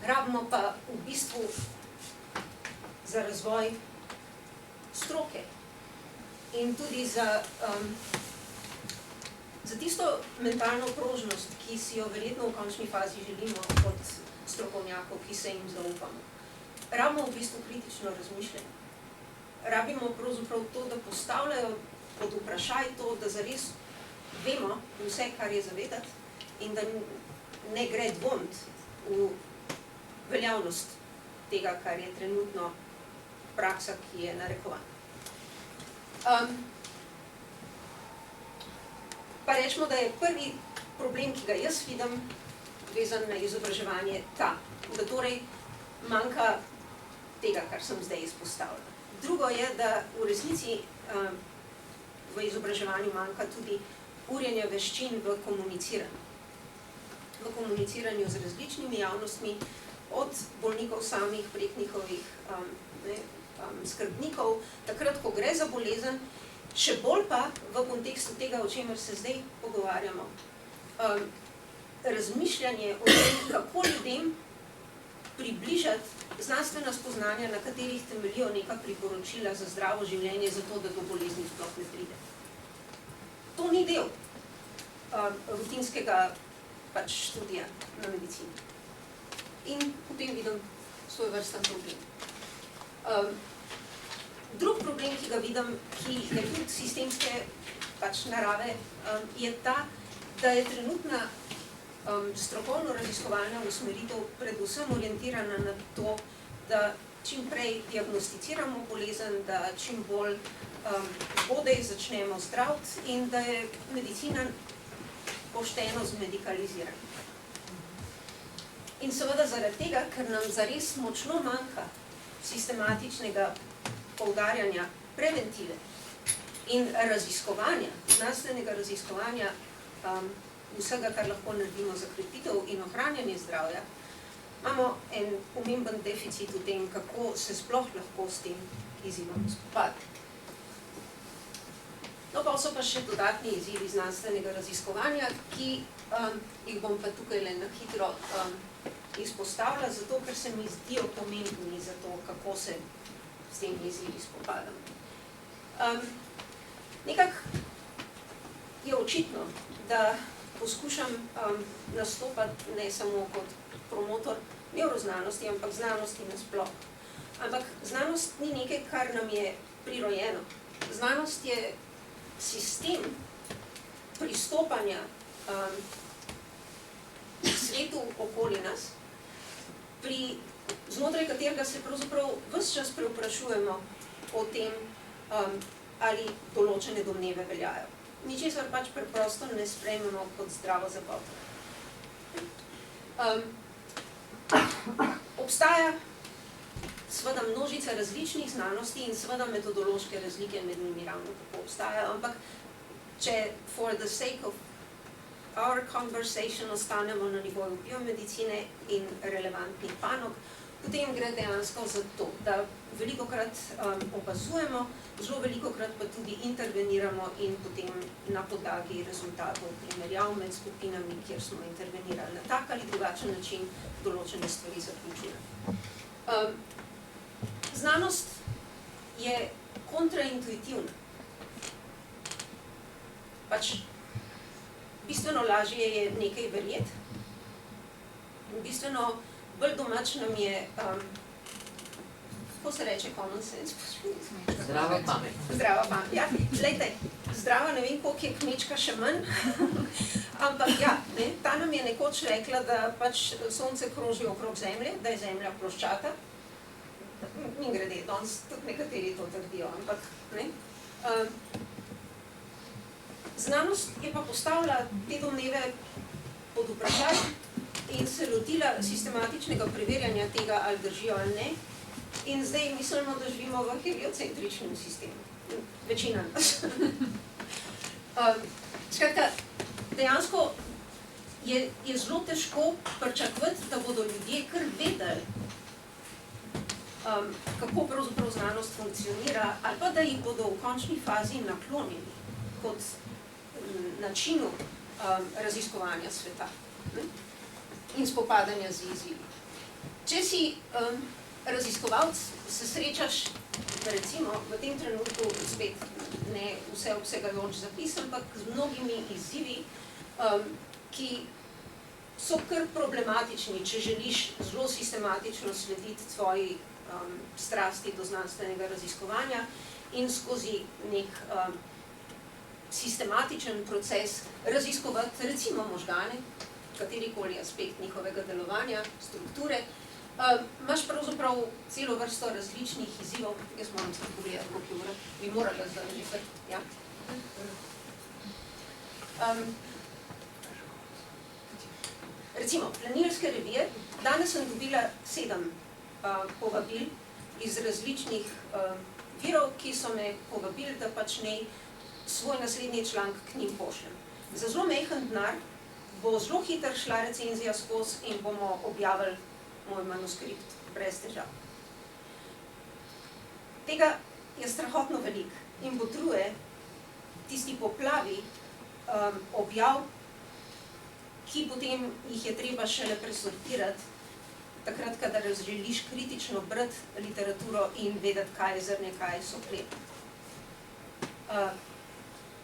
Rabimo pa v bistvu za razvoj stroke in tudi za tisto mentalno prožnost, ki si jo verjetno v končni fazi želimo od strokovnjakov, ki se jim zaupamo. Rabimo v bistvu kritično razmišljanje. Rabimo pravzaprav to, da postavljajo pod vprašaj to, da zares vemo vse, kar je zavedati in da ne gre dvomiti v veljavnost tega, kar je trenutno praksa, ki je narekovana. Pa rečemo, da je prvi problem, ki ga jaz vidim, vezan na izobraževanje ta, da torej manjka tega, kar sem zdaj izpostavila. Drugo je, da v resnici v izobraževanju manjka tudi urjenja veščin v komuniciranju. V komuniciranju z različnimi javnostmi, od bolnikov samih prek njihovih skrbnikov, takrat, ko gre za bolezen, še bolj pa v kontekstu tega, o čemer se zdaj pogovarjamo. Razmišljanje o tem, kako ljudem približati znanstvena spoznanja, na katerih temeljijo neka priporočila za zdravo življenje, zato da do bolezni sploh ne pride. To ni del rutinskega študija na medicini. In potem vidim svoj vrsten problem. Drug problem, ki ga vidim, ki je tudi sistemske narave, je ta, da je trenutna strokovno-raziskovalna usmeritev predvsem orientirana na to, da čim prej diagnosticiramo bolezen, da čim bolj zgodaj začnemo zdraviti in da je medicina pošteno zmedikalizirana. In seveda zaradi tega, ker nam zares močno manjka sistematičnega poudarjanja preventive in raziskovanja, znanstvenega raziskovanja vsega, kar lahko naredimo za krepitev in ohranjanje zdravja, imamo en pomemben deficit v tem, kako se sploh lahko s tem izzivom spopadati. No, pa so pa še dodatni izzivi znanstvenega raziskovanja, ki jih bom pa tukaj le na hitro izpostavila, zato ker se mi zdijo pomembni za to, kako se s temi izzivi spopadam. Nekako je očitno, da poskušam nastopati ne samo kot promotor nevroznanosti, ampak znanosti nasploh. Ampak znanost ni nekaj, kar nam je prirojeno. Znanost je sistem pristopanja svetu okoli nas, znotraj katerega se pravzaprav ves čas prevprašujemo o tem, ali določene domneve veljajo. Ničesar preprosto ne sprejmemo kot zdravo zagotovo. Obstaja seveda množica različnih znanosti in seveda metodološke razlike med njimi ravno tako obstajajo, ampak če for the sake of our conversation ostanemo na nivoju biomedicine in relevantnih panog, potem gre dejansko za to, da velikokrat opazujemo, zelo velikokrat pa tudi interveniramo in potem na podlagi rezultatov primerjav med skupinami, kjer smo intervenirali na tak ali drugačen način, določene stvari zaključile. Znanost je kontraintuitivna. Bistveno lažje je nekaj verjeti, bistveno bolj domač nam je, kako se reče common sense? Zdrava pamet. Zdrava pamet, ja. Glejte, zdrava ne vem, koliko je kmečka še manj, ampak ja, ta nam je nekoč rekla, da sonce kroži okrog zemlje, da je zemlja ploščata. Mimogrede, danes tudi nekateri to trdijo, ampak ne. Znanost je pa postavila te domneve pod vprašaj in se lotila sistematičnega preverjanja tega, ali držijo ali ne. In zdaj mislimo, da živimo v heliocentričnem sistemu. Večina nas. Skratka, dejansko je zelo težko pričakovati, da bodo ljudje kar vedeli, kako pravzaprav znanost funkcionira, ali pa da jih bodo v končni fazi naklonili kot načinu raziskovanja sveta, ne? In spopadanja z izzivi. Če si raziskovalec, se srečaš, recimo, v tem trenutku spet ne vseobsegajoč zapis, ampak z mnogimi izzivi, ki so kar problematični, če želiš zelo sistematično slediti tvoji strasti do znanstvenega raziskovanja in skozi nek sistematičen proces raziskovati recimo možgane, katerikoli aspekt njihovega delovanja, strukture, imaš pravzaprav celo vrsto različnih izzivov. Jaz moram se pogledati, koliko je ura, bi morala zdaj že kar, ja? Recimo, planilske revije, danes sem dobila 7 povabil iz različnih virov, ki so me povabili, da pač naj svoj naslednji članek k njim pošljem. Za zelo majhen denar bo zelo hitro šla recenzija skozi in bomo objavili moj manuskript brez težav. Tega je strahotno veliko in botruje tisti poplavi objav, ki potem jih je treba šele presortirati, takrat, kadar želiš kritično brati literaturo in vedeti, kaj je zrnje, kaj so klep.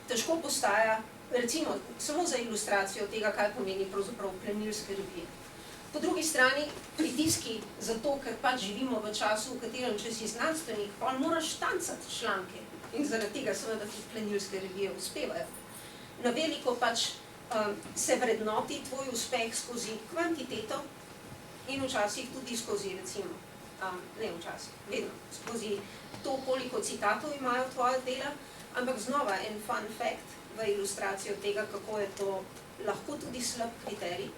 Težko postaja, recimo, samo za ilustracijo tega, kaj pomeni pravzaprav planilske revije. Po drugi strani, pritiski za to, ker pač živimo v času, v katerem, če si znanstvenik, pa moraš štancati članke in zaradi tega seveda tudi planilske revije uspevajo. Na veliko pač se vrednoti tvoj uspeh skozi kvantiteto in včasih tudi skozi, recimo, ne včasih, vedno, skozi to, koliko citatov imajo tvoja dela, ampak znova en fun fact v ilustracijo tega, kako je to lahko tudi slab kriterij.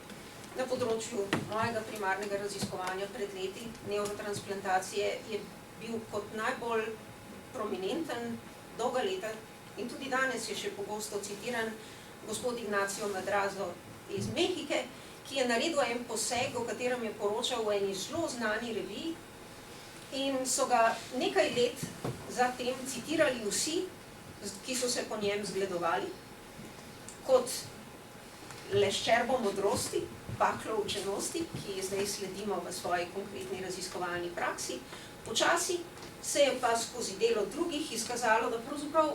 Na področju mojega primarnega raziskovanja pred leti, nevrotransplantacije, je bil kot najbolj prominenten dolga leta in tudi danes je še pogosto citiran gospod Ignacio Madrazo iz Mehike, ki je naredil en poseg, o katerem je poročal v eni zelo znani reviji in so ga nekaj let zatem citirali vsi, ki so se po njem zgledovali, kot leščerbo modrosti, baklo učenosti, ki zdaj sledimo v svoji konkretni raziskovalni praksi. Počasi se je pa skozi delo drugih izkazalo, da pravzaprav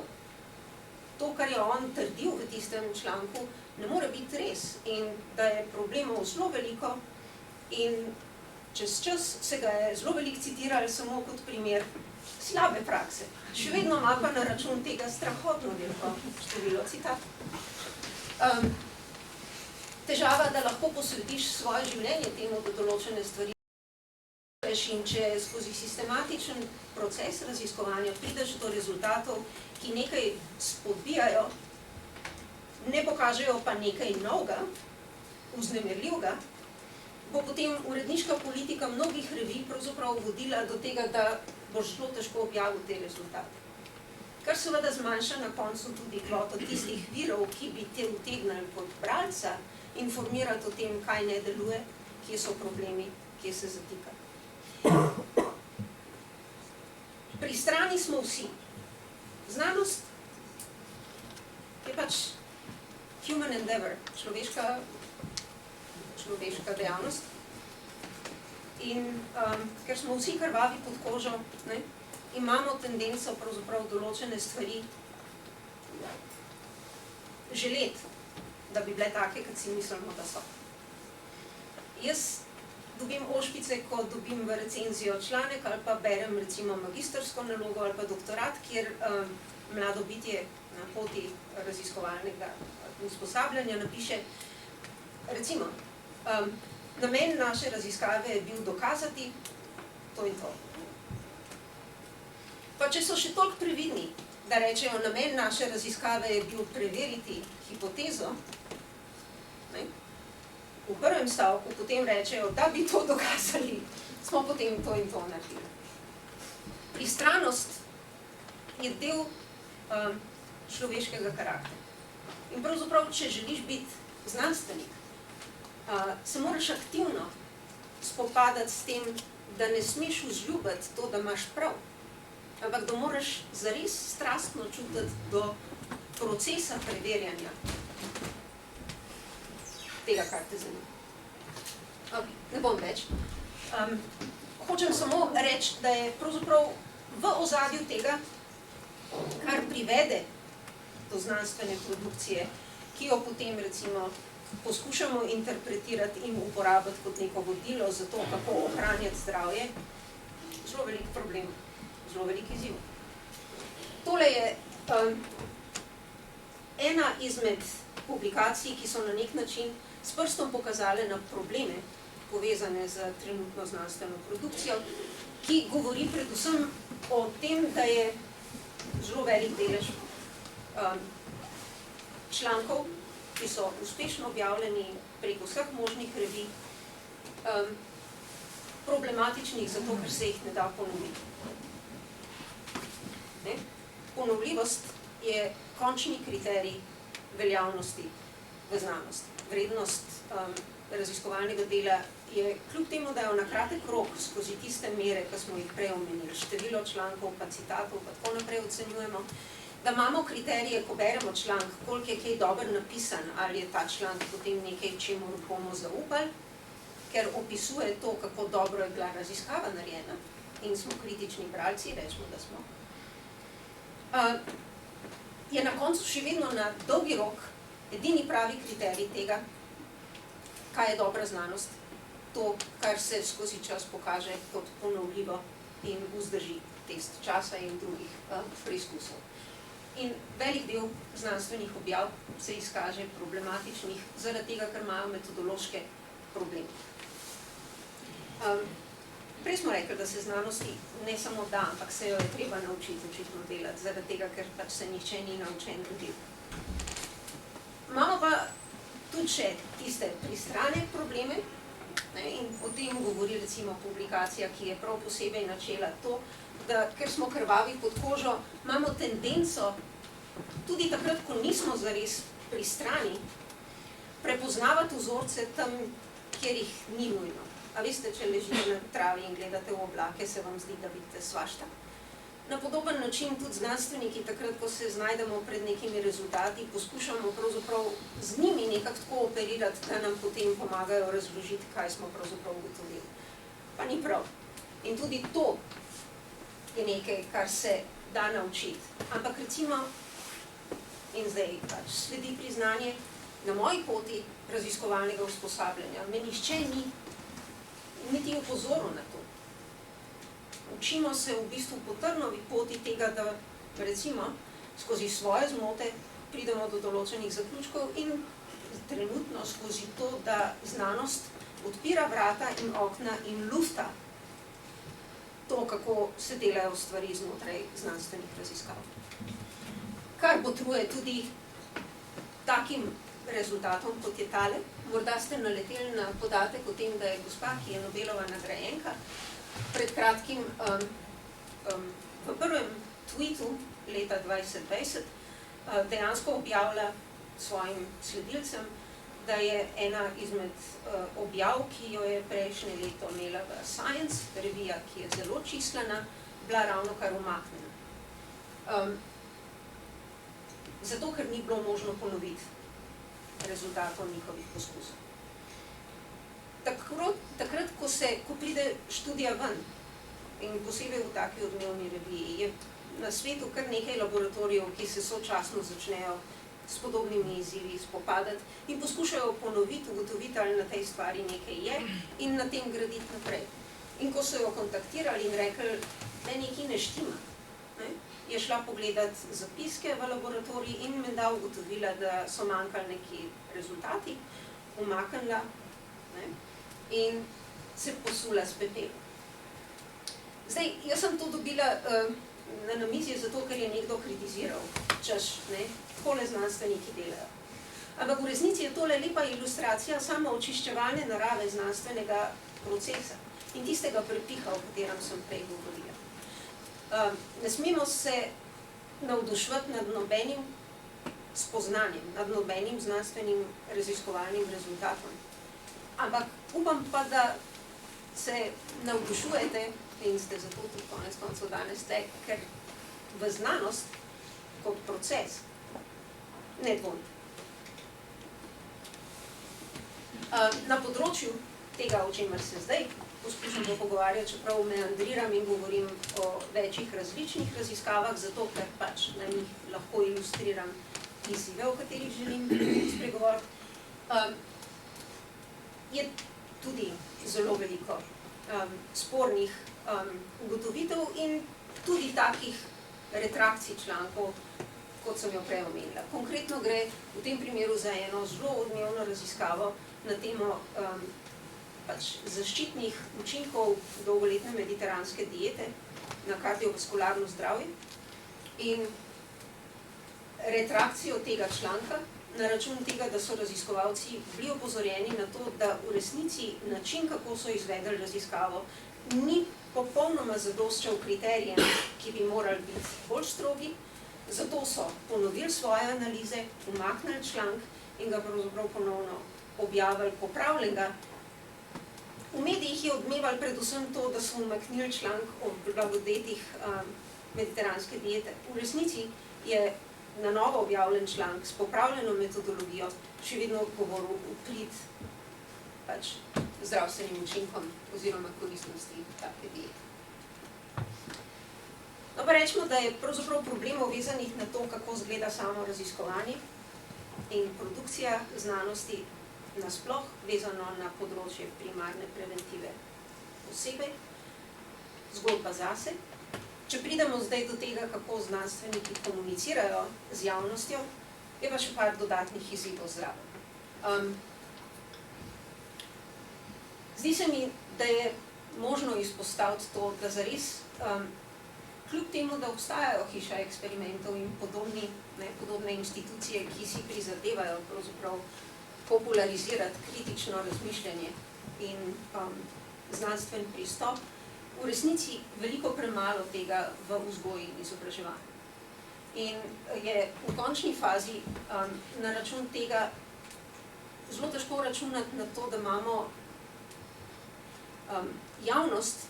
to, kar je on trdil v tistem članku, ne more biti res in da je problemov zelo veliko in čez čas se ga je zelo veliko citirali samo kot primer slabe prakse. Še vedno ima pa na račun tega strahotno veliko število citatov. Težava, da lahko posvetiš svoje življenje temu, da določene stvari in če skozi sistematičen proces raziskovanja prideš do rezultatov, ki nekaj spodbijajo, ne pokažejo pa nekaj novega, vznemirljivega, bo potem uredniška politika mnogih revij pravzaprav vodila do tega, da boš zelo težko objavil te rezultate. Kar seveda zmanjša na koncu tudi kvoto tistih virov, ki bi te utegnili kot bralca informirati o tem, kaj ne deluje, kje so problemi, kje se zatika. Pri strani smo vsi. Znanost je pač human endeavor, človeška dejavnost. In ker smo vsi krvavi pod kožo, ne, imamo tendenco pravzaprav določene stvari želeti, da bi bile take, kot si mislimo, da so. Jaz dobim ošpice, ko dobim v recenzijo članek ali pa berem recimo magistrsko nalogo ali pa doktorat, kjer mlado bitje na poti raziskovalnega usposabljanja napiše, recimo, namen naše raziskave je bil dokazati to in to. Pa če so še toliko previdni, da rečejo, namen naše raziskave je bil preveriti hipotezo, ne? V prvem stavku potem rečejo, da bi to dokazali, smo potem to in to naredili. Pristranost je del človeškega karaktera. In pravzaprav, če želiš biti znanstvenik, se moraš aktivno spopadati s tem, da ne smeš vzljubiti to, da imaš prav, ampak da moraš zares strastno čutiti do procesa preverjanja tega, kar te zanima. Okay, ne bom več. Hočem samo reči, da je pravzaprav v ozadju tega, kar privede do znanstvene produkcije, ki jo potem recimo poskušamo interpretirati in uporabiti kot neko vodilo za to, kako ohranjati zdravje, zelo velik problem, zelo velik izziv. Tole je ena izmed publikacij, ki so na nek način s prstom pokazale na probleme, povezane z trenutno znanstveno produkcijo, ki govori predvsem o tem, da je zelo velik delež člankov, ki so uspešno objavljeni preko vseh možnih revij, problematičnih zato, ker se jih ne da ponoviti. Ponovljivost je končni kriterij veljavnosti v znanosti. Vrednost raziskovalnega dela je, kljub temu, da je na kratek rok skozi tiste mere, ki smo jih prej omenili, število člankov, pa citatov, pa tako naprej ocenjujemo, da imamo kriterije, ko beremo članek, koliko je kaj dobro napisan, ali je ta članek potem nekaj, čemu bomo zaupali, ker opisuje to, kako dobro je bila raziskava narejena in smo kritični bralci, rečemo, da smo. Je na koncu še vedno na dolgi rok edini pravi kriterij tega, kaj je dobra znanost, to, kar se skozi čas pokaže kot ponovljivo in vzdrži test časa in drugih preizkusov. In velik del znanstvenih objav se izkaže problematičnih zaradi tega, ker imajo metodološke probleme. Prej smo rekli, da se znanosti ne samo da, ampak se jo je treba naučiti očitno delati, zaradi tega, ker pač se nihče ni naučen delati. Imamo pa tudi še tiste pristrane probleme, in o tem govori recimo publikacija, ki je prav posebej načela to, da ker smo krvavi pod kožo, imamo tendenco, tudi takrat, ko nismo zares pristrani, prepoznavati vzorce tam, kjer jih ni nujno. A veste, če ležite na travi in gledate v oblake, se vam zdi, da vidite svašta. Na podoben način tudi znanstveniki, takrat, ko se znajdemo pred nekimi rezultati, poskušamo pravzaprav z njimi nekako tako operirati, da nam potem pomagajo razložiti, kaj smo pravzaprav ugotovili. Pa ni prav. In tudi to je nekaj, kar se da naučiti. Ampak recimo, in zdaj pač sledi priznanje, na moji poti raziskovalnega usposabljanja me nihče niti opozoril na to. Učimo se v bistvu po trnovi poti tega, da recimo skozi svoje zmote pridemo do določenih zaključkov in trenutno skozi to, da znanost odpira vrata in okna in lufta to, kako se delajo stvari znotraj znanstvenih raziskav. Kar botruje tudi takim rezultatom, kot je tale. Morda ste naleteli na podatek o tem, da je gospa, ki je Nobelova nagrajenka, pred kratkim v prvem tweetu leta 2020 dejansko objavila svojim sledilcem, da je ena izmed objav, ki jo je prejšnje leto imela v Science, revija, ki je zelo čislena, bila ravno kar umaknjena. Zato, ker ni bilo možno ponoviti rezultatov njihovih poskusov. Takrat, ko pride študija ven, in posebej v taki odmevni reviji, je na svetu kar nekaj laboratorijev, ki se sočasno začnejo s podobnimi izzivi spopadati in poskušajo ponoviti, ugotoviti, ali na tej stvari nekaj je in na tem graditi naprej. In ko so jo kontaktirali in rekli, da nekaj ne štima, je šla pogledati zapiske v laboratoriji in menda ugotovila, da so manjkali neki rezultati, umaknila in se posula s pepelom. Zdaj, jaz sem to dobila na namizje zato, ker je nekdo kritiziral, češ, takole znanstveniki delajo. Ampak v resnici je tole lepa ilustracija samo očiščevalne narave znanstvenega procesa in tistega prepiha, o katerem sem prej govorila. Ne smemo se navduševati nad nobenim spoznanjem, nad nobenim znanstvenim raziskovalnim rezultatom. Ampak upam pa, da se navdušujete in ste zato tudi konec koncev danes te, ker v znanost kot proces ne dvomite. Na področju tega, o čemer se zdaj poskušam pogovarjati, čeprav meandriram in govorim o večjih različnih raziskavah, zato ker pač na njih lahko ilustriram izzive, o katerih želim spregovoriti, je tudi zelo veliko spornih ugotovitev in tudi takih retrakcij člankov, kot sem jo prej omenila. Konkretno gre v tem primeru za eno zelo odmevno raziskavo na temo zaščitnih učinkov dolgoletne mediteranske diete na kardiovaskularno zdravje in retrakcijo tega članka na račun tega, da so raziskovalci bili opozorjeni na to, da v resnici način, kako so izvedli raziskavo, ni popolnoma zadoščal kriterijem, ki bi morali biti bolj strogi, zato so ponovili svoje analize, umaknili članek in ga pravzaprav ponovno objavili popravljenega. V medijih je odmevalo predvsem to, da so umaknili članek o blagodetih mediteranske diete. V resnici je na novo objavljen članek s popravljeno metodologijo še vedno govoril v prid zdravstvenim učinkom oziroma koristnosti take diete. No pa rečemo, da je pravzaprav problemov vezanih na to, kako izgleda samo raziskovanje in produkcija znanosti nasploh, vezano na področje primarne preventive posebej, zgodba zase. Če pridemo zdaj do tega, kako znanstveniki komunicirajo z javnostjo, je pa še par dodatnih izzivov zraven. Zdi se mi, da je možno izpostaviti to, da zares, kljub temu, da obstajajo hiša eksperimentov in podobne institucije, ki si prizadevajo pravzaprav popularizirati kritično razmišljanje in znanstven pristop, v resnici veliko premalo tega v vzgoji in izobraževanju. In je v končni fazi na račun tega zelo težko računati na to, da imamo javnost,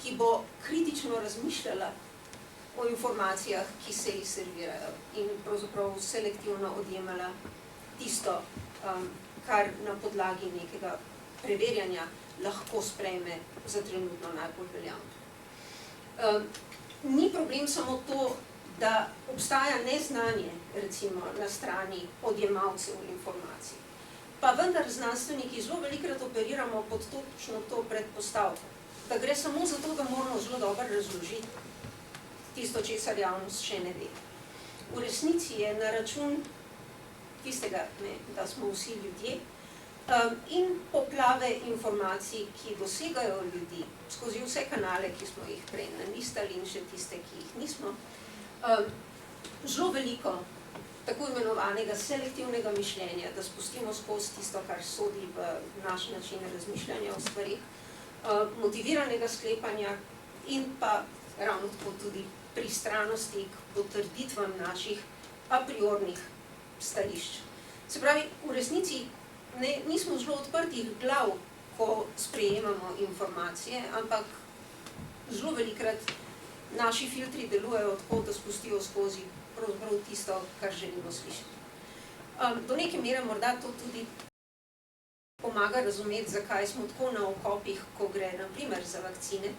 ki bo kritično razmišljala o informacijah, ki se jih servirajo in pravzaprav selektivno odjemala tisto, kar na podlagi nekega preverjanja lahko sprejme za trenutno najbolj veljavno. Ni problem samo to, da obstaja neznanje, recimo, na strani odjemalcev informacij. Pa vendar znanstveniki zelo velikokrat operiramo pod točno to predpostavko, da gre samo za to, da moramo zelo dobro razložiti tisto, česar javnost še ne dela. V resnici je na račun tistega, da smo vsi ljudje, in poplave informacij, ki dosegajo ljudi skozi vse kanale, ki smo jih prej nanistali in še tiste, ki jih nismo, zelo veliko tako imenovanega selektivnega mišljenja, da spustimo skozi tisto, kar sodi v naš način razmišljanja o stvarih, motiviranega sklepanja in pa ravno tako tudi pristranosti k potrditvam naših a priornih stališč. Se pravi, v resnici nismo zelo odprtih glav, ko sprejemamo informacije, ampak zelo velikokrat naši filtri delujejo tako, da spustijo skozi pravzaprav tisto, kar želimo slišati. Do neke mere morda to tudi pomaga razumeti, zakaj smo tako na okopih, ko gre na primer za vakcine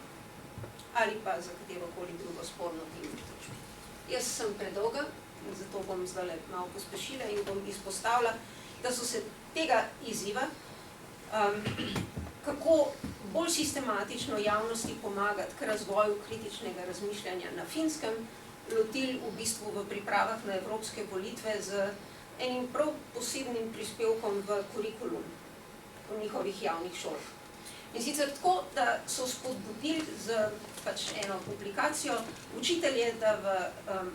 ali pa za katerokoli drugo sporno temo. Jaz sem predolga, zato bom zdaj malo pospešila in bom izpostavila, da so se tega izziva, kako bolj sistematično javnosti pomagati k razvoju kritičnega razmišljanja na Finskem, lotili v bistvu v pripravah na evropske volitve z enim prav posebnim prispevkom v kurikulum v njihovih javnih šolah. In sicer tako, da so spodbudili z eno publikacijo učitelje, da v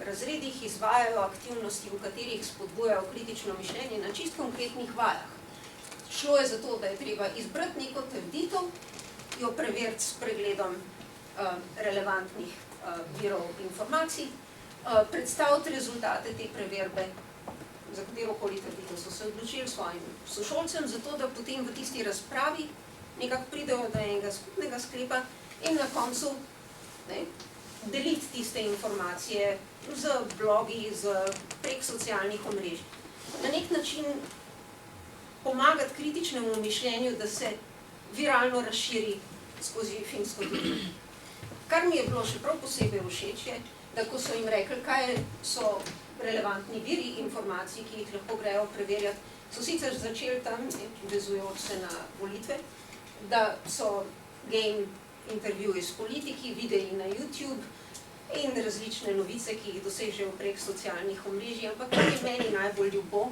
razredih izvajajo aktivnosti, v katerih spodbujajo kritično mišljenje na čist konkretnih vajah. Šlo je za to, da je treba izbrati neko trditev, jo preveriti s pregledom relevantnih virov informacij, predstaviti rezultate te preverbe za katerokoli trditev, so se odločili svojim sošolcem, zato da potem v tisti razpravi nekako pridejo do enega skupnega sklepa in na koncu deliti tiste informacije z blogi, prek socialnih omrežij. Na nek način pomagati kritičnemu mišljenju, da se viralno razširi skozi filmsko družbo. Kar mi je bilo še prav posebej všeč je, da ko so jim rekli, kaj so relevantni viri informacij, ki jih lahko grejo preverjati, so sicer začeli tam, vezujoč se na volitve, da so game intervjuji s politiki, videi na YouTube in različne novice, ki jih dosežejo prek socialnih omrežij, ampak kar je meni najbolj ljubo,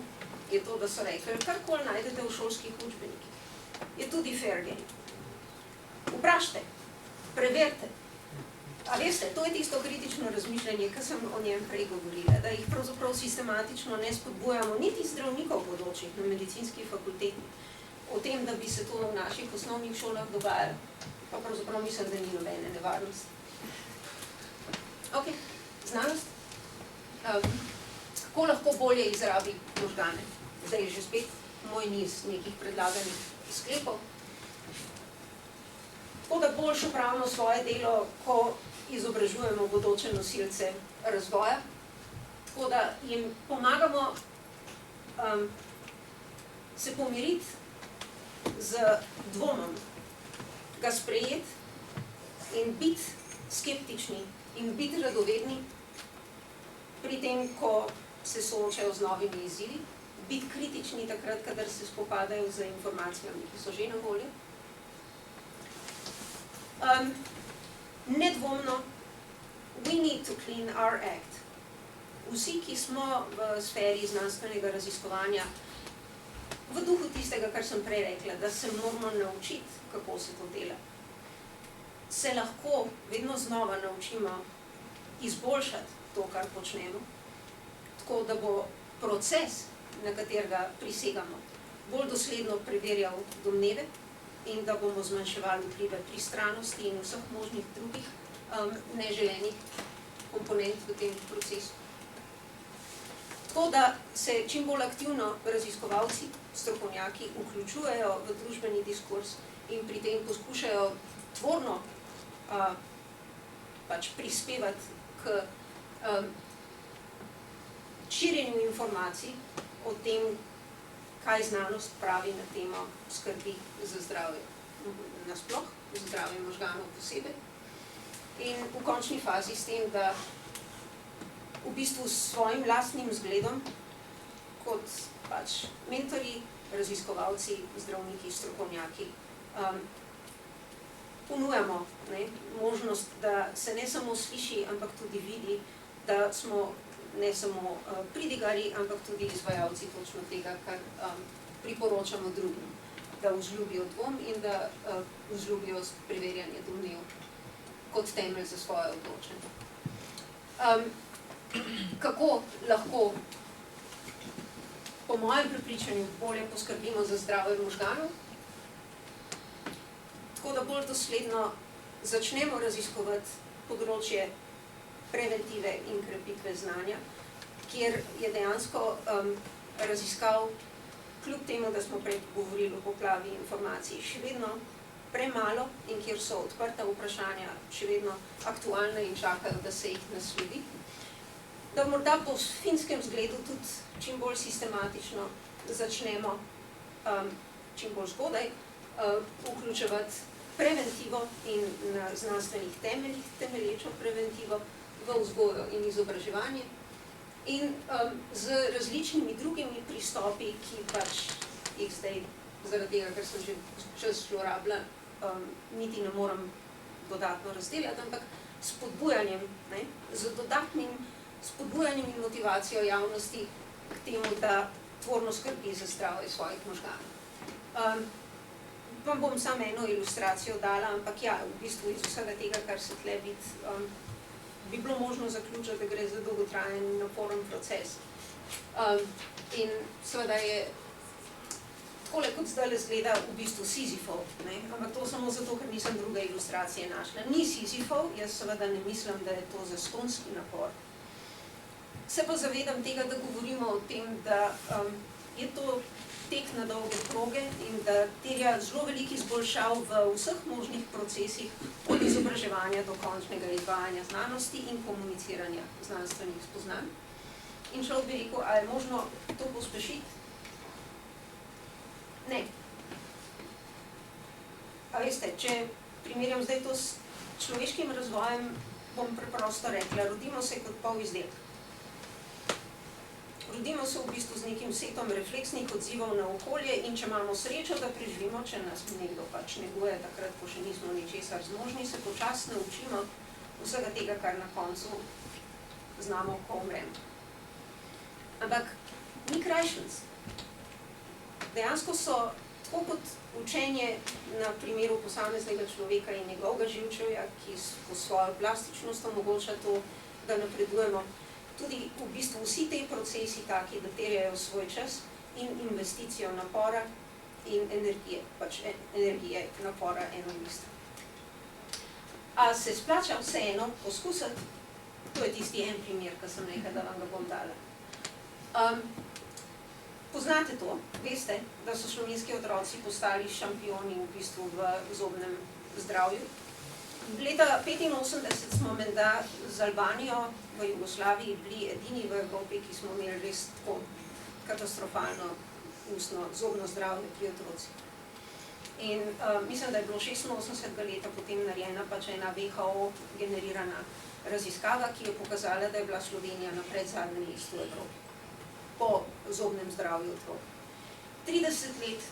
je to, da so rekli, karkoli najdete v šolskih učbenikih. Je tudi fair game. Vprašajte, preverite. A veste, to je tisto kritično razmišljanje, ki sem o njem prej govorila, da jih pravzaprav sistematično ne spodbujamo niti zdravnikov bodočih na medicinski fakulteti o tem, da bi se to v naših osnovnih šolah dogajalo. Pa pravzaprav mislim, da ni nobene nevarnosti. Ok, znanost. Kako lahko bolje izrabi možgane? Zdaj je že spet moj niz nekih predlaganih sklepov. Tako da boljše opravimo svoje delo, ko izobražujemo bodoče nosilce razvoja, tako da jim pomagamo se pomiriti z dvomom, ga sprejeti in biti skeptični in biti radovedni pri tem, ko se soočajo z novimi izzivi, biti kritični takrat, kadar se spopadajo z informacijami, ki so že na voljo. Nedvomno, we need to clean our act. Vsi, ki smo v sferi znanstvenega raziskovanja, v duhu tistega, kar sem prej rekla, da se moramo naučiti, kako se to dela, se lahko vedno znova naučimo izboljšati to, kar počnemo, tako da bo proces, na katerega prisegamo, bolj dosledno preverjal domneve in da bomo zmanjševali vplive pristranosti in vseh možnih drugih neželenih komponent v tem procesu. Tako da se čim bolj aktivno raziskovalci, strokovnjaki vključujejo v družbeni diskurs in pri tem poskušajo tvorno prispevati k širjenju informacij o tem, kaj znanost pravi na temo skrbi za zdravje nasploh, za zdravje možganov posebej. In v končni fazi s tem, da v bistvu s svojim lastnim zgledom, kot mentori, raziskovalci, zdravniki, strokovnjaki, ponujamo možnost, da se ne samo sliši, ampak tudi vidi, da smo ne samo pridigarji, ampak tudi izvajalci točno tega, kar priporočamo drugim, da vzljubijo dvom in da vzljubijo preverjanje domnev kot temelj za svoje odločanje. Kako lahko, po mojem prepričanju, bolje poskrbimo za zdravje možganov? Tako da bolj dosledno začnemo raziskovati področje preventive in krepitve znanja, kjer je dejansko raziskav, kljub temu, da smo prej govorili o poplavi informacij, še vedno premalo in kjer so odprta vprašanja še vedno aktualna in čakajo, da se jih naslovi. Da morda po finskem zgledu tudi čim bolj sistematično začnemo čim bolj zgodaj vključevati preventivo in na znanstvenih temeljih temelječo preventivo v vzgojo in izobraževanje in z različnimi drugimi pristopi, ki jih zdaj zaradi tega, ker sem že čas zlorabila, niti ne moram dodatno razdelati, ampak spodbujanjem, z dodatnim spodbujanjem in motivacijo javnosti k temu, da tvorno skrbi za zdravje svojih možganov. Vam bom samo eno ilustracijo dala, ampak ja, v bistvu iz vsega tega, kar se tle vidi, bi bilo možno zaključiti, da gre za dolgotrajen in naporen proces. In seveda je takole kot zdaj zgleda v bistvu Sizifov, ampak to samo zato, ker nisem druge ilustracije našla. Ni Sizifov, jaz seveda ne mislim, da je to zastonjski napor. Se pa zavedam tega, da govorimo o tem, da je to tek na dolge proge in da terja zelo veliko izboljšav v vseh možnih procesih, od izobraževanja do končnega izvajanja znanosti in komuniciranja znanstvenih spoznanj. In človek bi rekel, a je možno to pospešiti? Ne. A veste, če primerjam zdaj to s človeškim razvojem, bom preprosto rekla, rodimo se kot pol izdelek. Rodimo se v bistvu z nekim setom refleksnih odzivov na okolje in če imamo srečo, da preživimo, če nas nekdo pač neguje takrat, ko še nismo ničesar zmožni, se počasi naučimo vsega tega, kar na koncu znamo, ko umremo. Ampak ni krajšnic. Dejansko so, tako kot učenje na primeru posameznega človeka in njegovega živčevja, ki po svojo plastičnost omogoča to, da napredujemo, tudi v bistvu vsi te procesi taki, da terjajo svoj čas in investicijo napora in energije, pač energije napora eno isto. A se splača vseeno poskusiti? To je tisti en primer, ki sem rekla, da vam ga bom dala. Poznate to, veste, da so slovenski otroci postali šampioni v bistvu v zobnem zdravju. Leta 1985 smo menda z Albanijo v Jugoslaviji bili edini v Evropi, ki smo imeli res tako katastrofalno ustno zobno zdravje pri otrocih. In mislim, da je bilo 86 leta potem narejena pač ena WHO generirana raziskava, ki je pokazala, da je bila Slovenija na predzadnjem mestu v Evropi po zobnem zdravju otrok. 30 let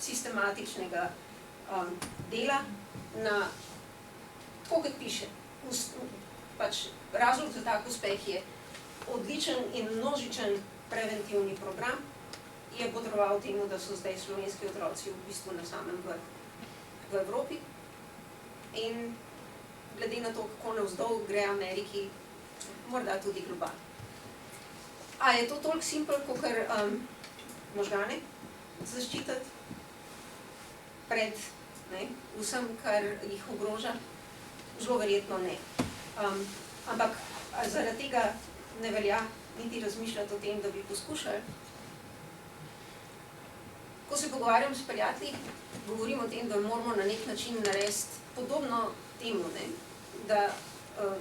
sistematičnega dela na, tako kot piše, pač razlog za tak uspeh je odličen in množičen preventivni program, je potreboval temu, da so zdaj slovenski otroci v bistvu na samem vrhu v Evropi in glede na to, kako navzdol gre Ameriki, morda tudi globalno. A je to toliko simpel, kakor možgane zaščititi pred vsem, kar jih ogroža? Zelo verjetno ne. Ampak zaradi tega ne velja niti razmišljati o tem, da bi poskušali. Ko se pogovarjam s prijatelji, govorim o tem, da moramo na nek način narediti podobno temu, da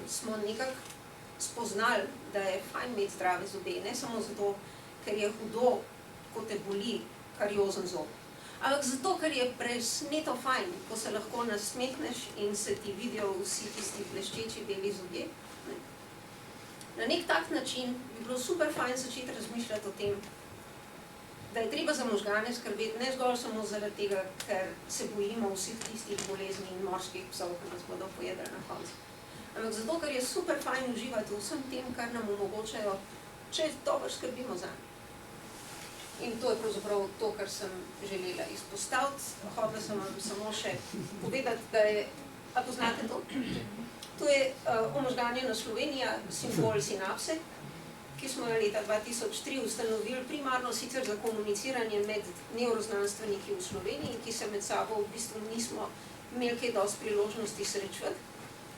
smo nekako spoznali, da je fajn imeti zdrave zobe, ne samo zato, ker je hudo, ko te boli kariozen zob, ampak zato, ker je presneto fajn, ko se lahko nasmehneš in se ti vidijo vsi tisti bleščeči beli zobje. Na nek tak način bi bilo super fajn začeti razmišljati o tem, da je treba za možgane skrbeti ne zgolj samo zaradi tega, ker se bojimo vseh tistih bolezni in morskih psov, ki nas bodo pojedli na koncu. Ampak zato, ker je super fajn uživati v vsem tem, kar nam omogočajo, če dobro skrbimo za njih. In to je pravzaprav to, kar sem želela izpostaviti. Hotela sem vam samo še povedati, da je, a poznate to? To je omožganjena Slovenija, simbol sinapse, ki smo jo leta 2003 ustanovili primarno sicer za komuniciranje med nevroznanstveniki v Sloveniji, ki se med sabo v bistvu nismo imeli kaj dosti priložnosti srečati,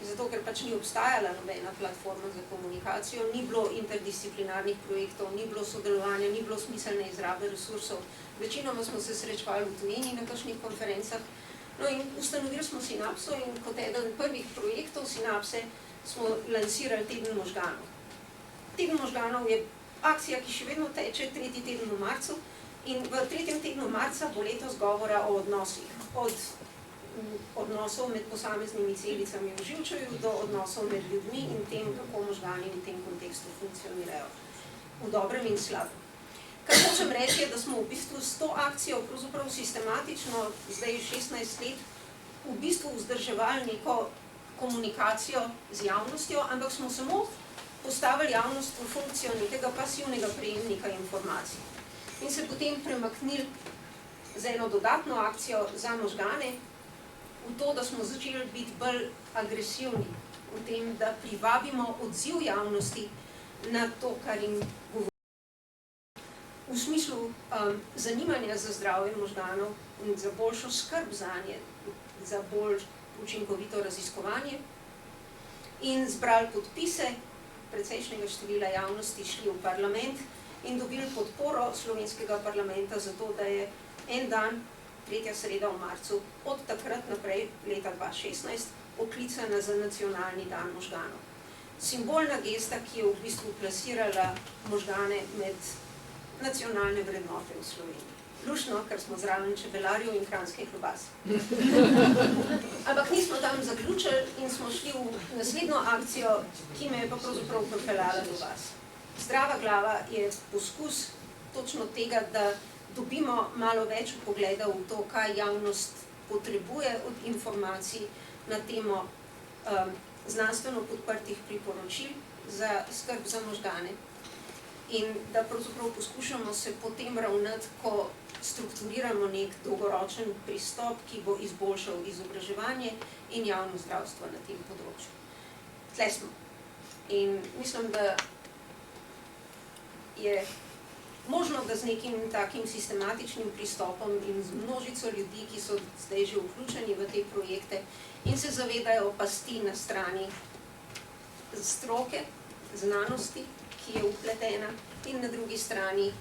zato ker pač ni obstajala nobena platforma za komunikacijo, ni bilo interdisciplinarnih projektov, ni bilo sodelovanja, ni bilo smiselne izrabe resursov. Večinoma smo se srečevali v tujini na kakšnih konferencah. No in ustanovili smo Sinapso in kot eden prvih projektov Sinapse smo lansirali Teden možganov. Teden možganov je akcija, ki še vedno teče, 3. teden v marcu in v 3. tednu marca bo letos govora o odnosih. Od odnosov med posameznimi celicami v živčevju do odnosov med ljudmi in tem, kako možgani v tem kontekstu funkcionirajo. V dobrem in slabem. Kar hočem reči je, da smo v bistvu s to akcijo pravzaprav sistematično, zdaj 16 let, v bistvu vzdrževali neko komunikacijo z javnostjo, ampak smo samo postavili javnost v funkcijo nekega pasivnega prejemnika informacij. In se potem premaknili z eno dodatno akcijo za možgane, v to, da smo začeli biti bolj agresivni v tem, da privabimo odziv javnosti na to, kar jim govorimo. V smislu zanimanja za zdravje možganov in za boljšo skrb zanje, za bolj učinkovito raziskovanje in zbrali podpise precejšnjega števila javnosti šli v parlament in dobili podporo slovenskega parlamenta za to, da je en dan, 3. sreda v marcu, od takrat naprej, leta 2016, oklicana za nacionalni dan možganov. Simbolna gesta, ki je v bistvu plasirala možgane med nacionalne vrednote v Sloveniji. Luštno, ker smo zraven čebelarjev in kranjskih klobas. Ampak nismo tam zaključili in smo šli v naslednjo akcijo, ki me je pa pravzaprav pripeljala do vas. Zdrava glava je poskus točno tega, da dobimo malo več vpogleda v to, kaj javnost potrebuje od informacij na temo znanstveno podprtih priporočil za skrb za možgane. In da pravzaprav poskušamo se potem ravnati, ko strukturiramo nek dolgoročen pristop, ki bo izboljšal izobraževanje in javno zdravstvo na tem področju. Tle smo. In mislim, da je možno, da z nekim takim sistematičnim pristopom in z množico ljudi, ki so zdaj že vključeni v te projekte in se zavedajo pasti na strani stroke, znanosti, ki je vpletena, in na drugi strani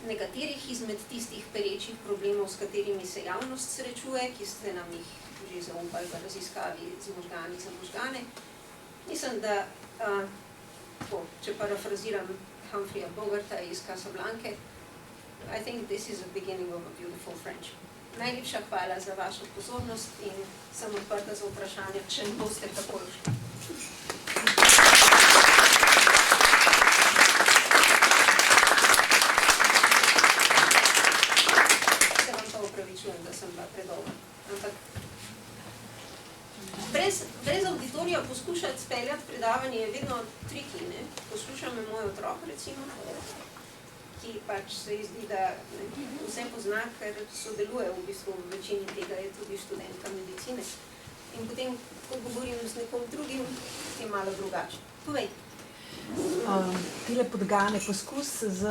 nekaterih izmed tistih perečih problemov, s katerimi se javnost srečuje, ki ste nam jih že zaupali v raziskavi z možgani za možgane. Mislim, da, če parafraziram Humphreyja Bogarta iz Casablanke, I think this is a beginning of a beautiful friendship. Najlepša hvala za vašo pozornost in sem odprta za vprašanje, če ne boste takoj šli. Se vam pa opravičujem, da sem bila predolga. Ampak brez auditorija poskušati speljati predavanje je vedno triki, ne? Posluša me moj otrok, recimo, ki pač se zdi, da vse pozna, ker sodeluje v bistvu v večini tega, je tudi študentka medicine. In potem, ko govorim z nekom drugim, je malo drugače. Povej. Tile podgane, poskus z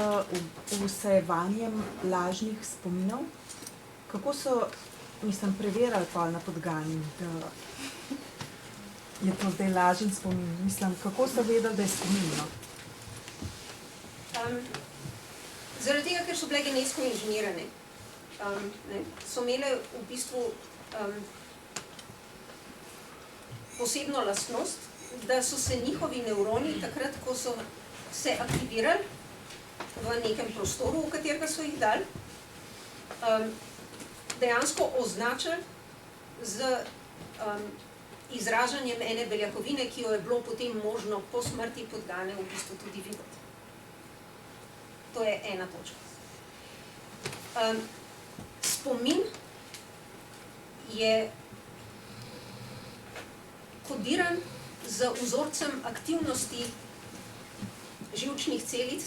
vsejevanjem lažnih spominov, kako so, preverjali pa na podgani, da je to zdaj lažen spomin? Kako so vedeli, da je spominno? Zaradi tega, ker so bile genetsko inženirane. So imele v bistvu posebno lastnost, da so se njihovi nevroni takrat, ko so se aktivirali v nekem prostoru, v katerega so jih dali, dejansko označili z izražanjem ene beljakovine, ki jo je bilo potem možno po smrti podgane v bistvu tudi videti. To je ena točka. Spomin je kodiran z vzorcem aktivnosti živčnih celic.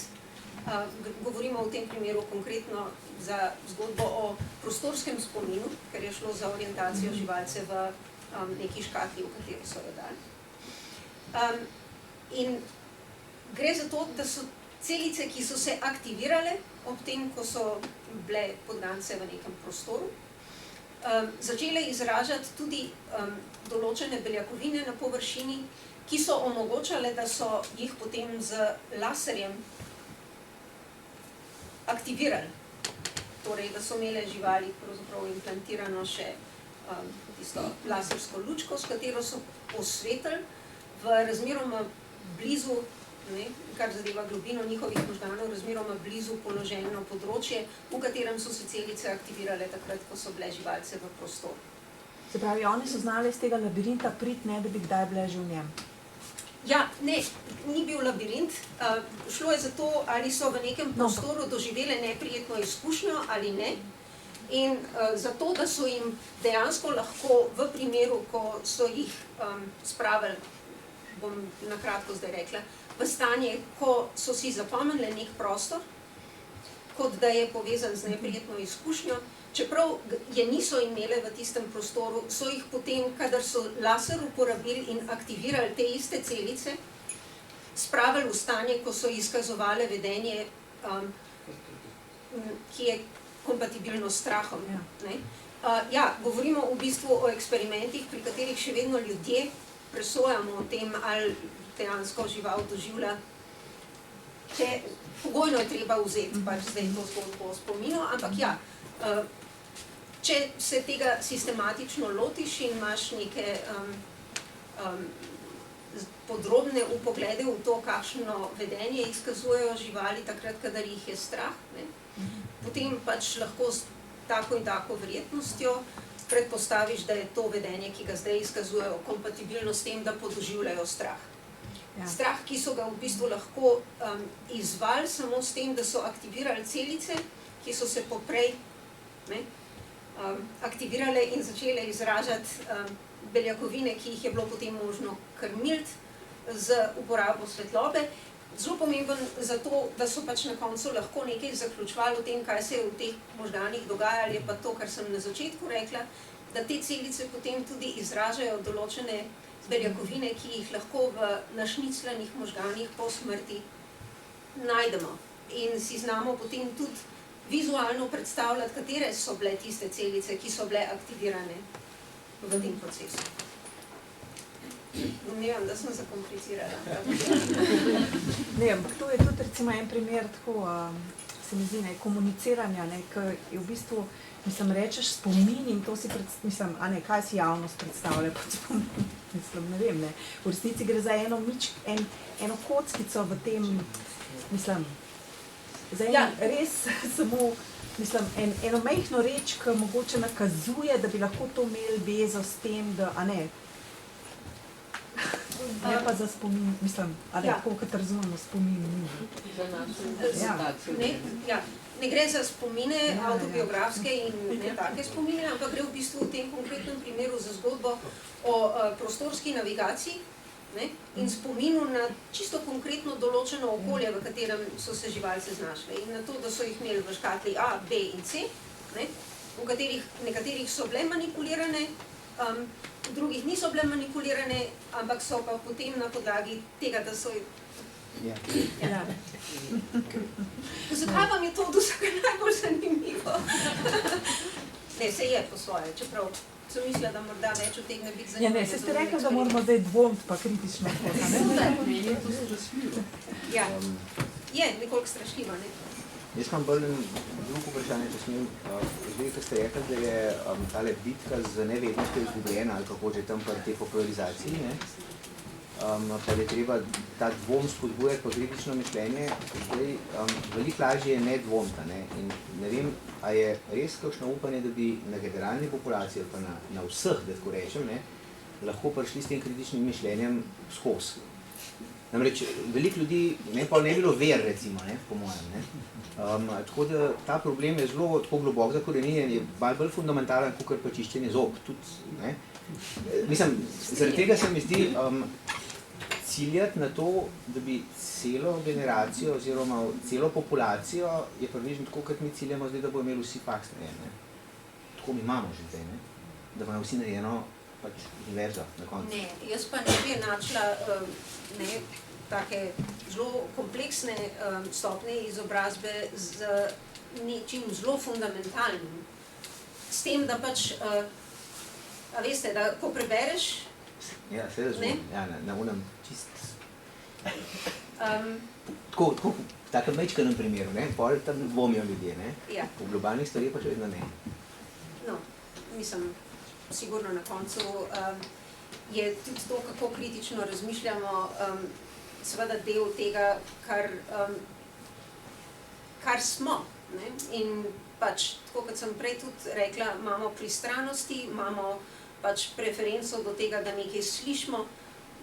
Govorimo v tem primeru konkretno za zgodbo o prostorskem spominu, ker je šlo za orientacijo živalce v neki škatli, v kateri so jo dali. In gre za to, da so celice, ki so se aktivirale ob tem, ko so bile podgance v nekem prostoru, začele izražati tudi določene beljakovine na površini, ki so omogočale, da so jih potem z laserjem aktivirali. Torej, da so imele živali pravzaprav implantirano še tisto lasersko lučko, s katero so osvetlili v razmeroma blizu, kar zadeva globino njihovih možganov, razmeroma blizu položeno področje, v katerem so se celice aktivirale takrat, ko so bile živalce v prostoru. Se pravi, oni so znali iz tega labirinta priti, ne da bi kdaj bile že v njem? Ja, ne, ni bil labirint. Šlo je za to, ali so v nekem prostoru doživele neprijetno izkušnjo ali ne. In zato, da so jim dejansko lahko v primeru, ko so jih spravili, bom na kratko zdaj rekla, v stanje, ko so si zapomnili nek prostor, kot da je povezan z neprijetno izkušnjo, čeprav je niso imele v tistem prostoru, so jih potem, kadar so laser uporabili in aktivirali te iste celice, spravili v stanje, ko so izkazovale vedenje, ki je kompatibilno s strahom. Govorimo v bistvu o eksperimentih, pri katerih še vedno ljudje presojamo o tem, ali dejansko žival doživlja. Pogojno je treba vzeti pač zdaj to zgodbo o spominu, ampak ja, če se tega sistematično lotiš in imaš neke podrobne vpoglede v to, kakšno vedenje izkazujejo živali takrat, kadar jih je strah, ne, potem pač lahko s tako in tako verjetnostjo predpostaviš, da je to vedenje, ki ga zdaj izkazujejo, kompatibilno s tem, da podoživljajo strah. Ja. Strah, ki so ga v bistvu lahko izvali samo s tem, da so aktivirali celice, ki so se poprej aktivirale in začele izražati beljakovine, ki jih je bilo potem možno krmiti z uporabo svetlobe. Zelo pomemben zato, da so pač na koncu lahko nekaj zaključovali o tem, kaj se je v teh možganih dogajalo, je pa to, kar sem na začetku rekla, da te celice potem tudi izražajo določene beljakovine, ki jih lahko v našnicljenih možganih po smrti najdemo. In si znamo potem tudi vizualno predstavljati, katere so bile tiste celice, ki so bile aktivirane v tem procesu. Domnevam, da sem zakomplicirala. Ne, ampak to je tudi recimo en primer tako, se mi zdi, ne, komuniciranja, ne, ki je v bistvu, mislim, rečeš spomin in to si mislim, a ne, kaj si javnost predstavlja pod spomin, mislim, ne vem, ne. V resnici gre za eno kockico v tem, mislim, za res samo, mislim, eno majhno reč, ki mogoče nakazuje, da bi lahko to imeli vezo s tem, da, a ne, ne pa za spomin, mislim, ali tako, kot razumemo spomin. Za našo interpretacijo. Ne gre za spomine avtobiografske in ne take spomine, ampak gre v bistvu v tem konkretnem primeru za zgodbo o prostorski navigaciji, ne, in spominu na čisto konkretno določeno okolje, v katerem so se živalce znašle. In na to, da so jih imeli v škatli A, B in C, ne, v nekaterih so bile manipulirane, v drugih niso bile manipulirane, ampak so pa potem na podlagi tega, da so... Ja. Zakaj vam je to od vsega najbolj zanimivo? Ne, se je po svoje, čeprav sem mislila, da morda več od tega ne biti zanimivo. Ja, ne, se ste rekli, da moramo zdaj dvomiti pa kritično. Ja, je nekoliko strašljivo, ne? Jaz imam bolj drugo vprašanje, če smem. Zdaj, ko ste rekli, da je tale bitka z nevednostjo izgubljena, ali kako že tam pri tej popularizaciji, ne? Pa da je treba ta dvom spodbujati pa kritično mišljenje, zdaj veliko lažje je ne dvomta, ne? In ne vem, a je res kakšno upanje, da bi na generalni populaciji, pa na vseh, da tako rečem, ne, lahko prišli s tem kritičnim mišljenjem skozi. Namreč, veliko ljudi ne bi bilo ver, recimo, ne, po mojem, ne. Tako da ta problem je zelo tako globok zakorenjen, je malo bolj fundamentalen, kakor pa čiščenje zob, tudi, ne. Mislim, zaradi tega se mi zdi ciljati na to, da bi celo generacijo oziroma celo populacijo je približno tako, kot mi ciljamo zdaj, da bo imeli vsi faks narejeno, ne. Tako mi imamo že zdaj, ne, da bomo vsi narejeno pač univerzo na koncu. Ne, jaz pa ne bi načela take zelo kompleksne stopnje izobrazbe z nečim zelo fundamentalnim. S tem, da pač, a veste, da ko prebereš... Ja, se razumem, ja, na unem čist... Tako, v takem mečkanem primeru, ne, pol tam dvomijo ljudje, ne, v globalnih stvari pa še vedno ne. No, mislim, sigurno na koncu je tudi to, kako kritično razmišljamo, seveda del tega, kar smo, ne? In pač, tako kot sem prej tudi rekla, imamo pristranosti, imamo pač preferenco do tega, da nekaj slišimo,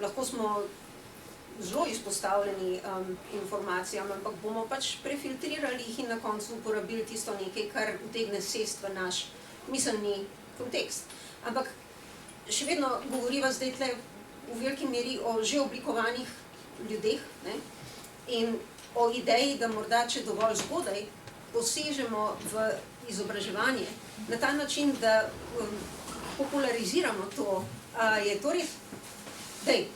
lahko smo zelo izpostavljeni informacijam, ampak bomo pač prefiltrirali jih in na koncu uporabili tisto nekaj, kar utegne sest v naš miselni kontekst. Ampak še vedno govoriva zdaj tle v veliki meri o že oblikovanih ljudeh, ne? In o ideji, da morda, če dovolj zgodaj, posežemo v izobraževanje na ta način, da populariziramo to. Je to res? Dej,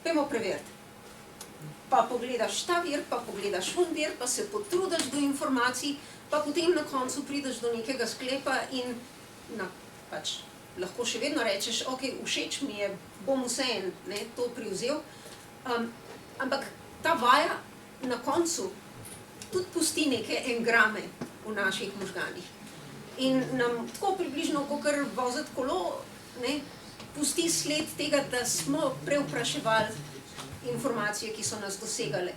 pojmo preveriti. Pa pogledaš ta vir, pa pogledaš on vir, pa se potrudiš do informacij, pa potem na koncu prideš do nekega sklepa in pač lahko še vedno rečeš, ok, všeč mi je, bom vseeno to privzel, Ampak ta vaja na koncu tudi pusti neke engrame v naših možganih. In nam tako približno, kakor voziti kolo, ne, pusti sled tega, da smo prevpraševali informacije, ki so nas dosegale.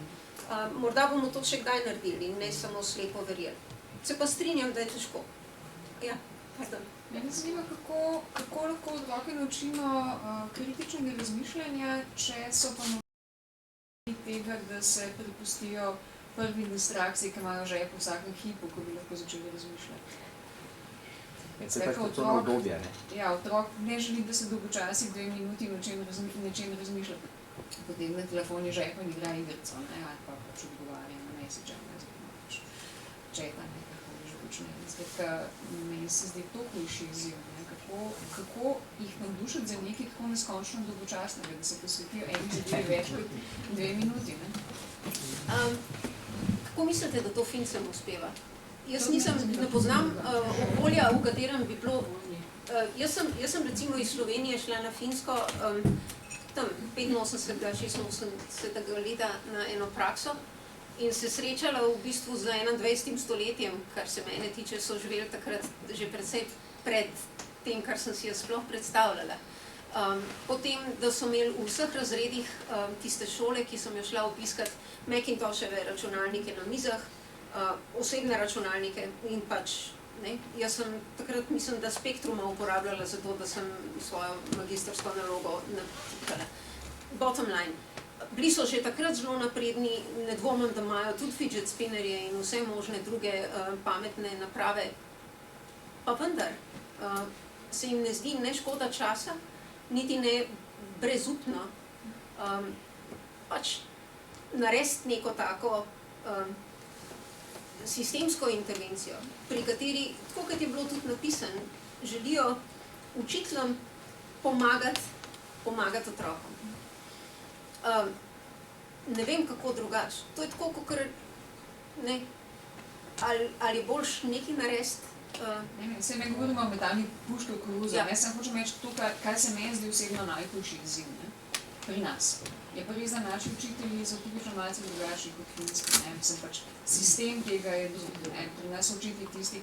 Morda bomo to še kdaj naredili in ne samo slepo verjeli. Se pa strinjam, da je težko. Ja, pardon. Mene zanima, kako lahko otroke naučimo kritičnega razmišljanja, če so pa tega, da se prepustijo prvi distrakciji, ki imajo že po vsakem hipu, ko bi lahko začeli razmišljati. Se pač to na obdobje, ne? Ja, otrok ne želi, da se dolgočasi 2 minuti nečem razmišlja. Potem na telefon je žepa in igra igrico, ne, ali pa pač odgovarja na message, ne, pač četa, ne, kako že počne. Skratka, meni se zdi to hujši izziv, ne, kako jih navdušiti za nekaj tako neskončno dolgočasnega, da se posvetijo eni zadeve več kot 2 minuti, ne. Kako mislite, da to Fincem uspeva? Jaz ne poznam okolja, v katerem bi bilo... Jaz sem recimo iz Slovenije šla na Finsko tam 85. 86. leta na eno prakso in se srečala v bistvu z 21. stoletjem, kar se mene tiče, so živeli takrat že precej pred tem, kar sem si jaz sploh predstavljala. Potem, da so imeli v vseh razredih tiste šole, ki sem jo šla opiskat, Macintosheve računalnike na mizah, osebne računalnike in pač, ne, jaz sem takrat, mislim, da Spektruma uporabljala za to, da sem svojo magistrsko nalogo natikala. Bottom line, bili so že takrat zelo napredni, ne dvomim, da imajo tudi fidget spinnerje in vse možne druge pametne naprave, pa vendar se jim ne zdi ne škoda časa, niti ne brezupno pač narediti neko tako sistemsko intervencijo, pri kateri, tako kot je bilo tudi napisano, želijo učiteljem pomagati otrokom. Ne vem, kako drugače. To je tako, kakor, ne, ali boljš nekaj narediti. Saj ne govorimo o metalni puški v koruzo, ne, sem hočem reči to, kaj se meni zdi osebno najhujši izziv, ne, pri nas. Je pa res, da naši učitelji so tipično malce drugačni kot finski, ne, mislim pač sistem tega je drug, ne, pri nas so učitelji tisti,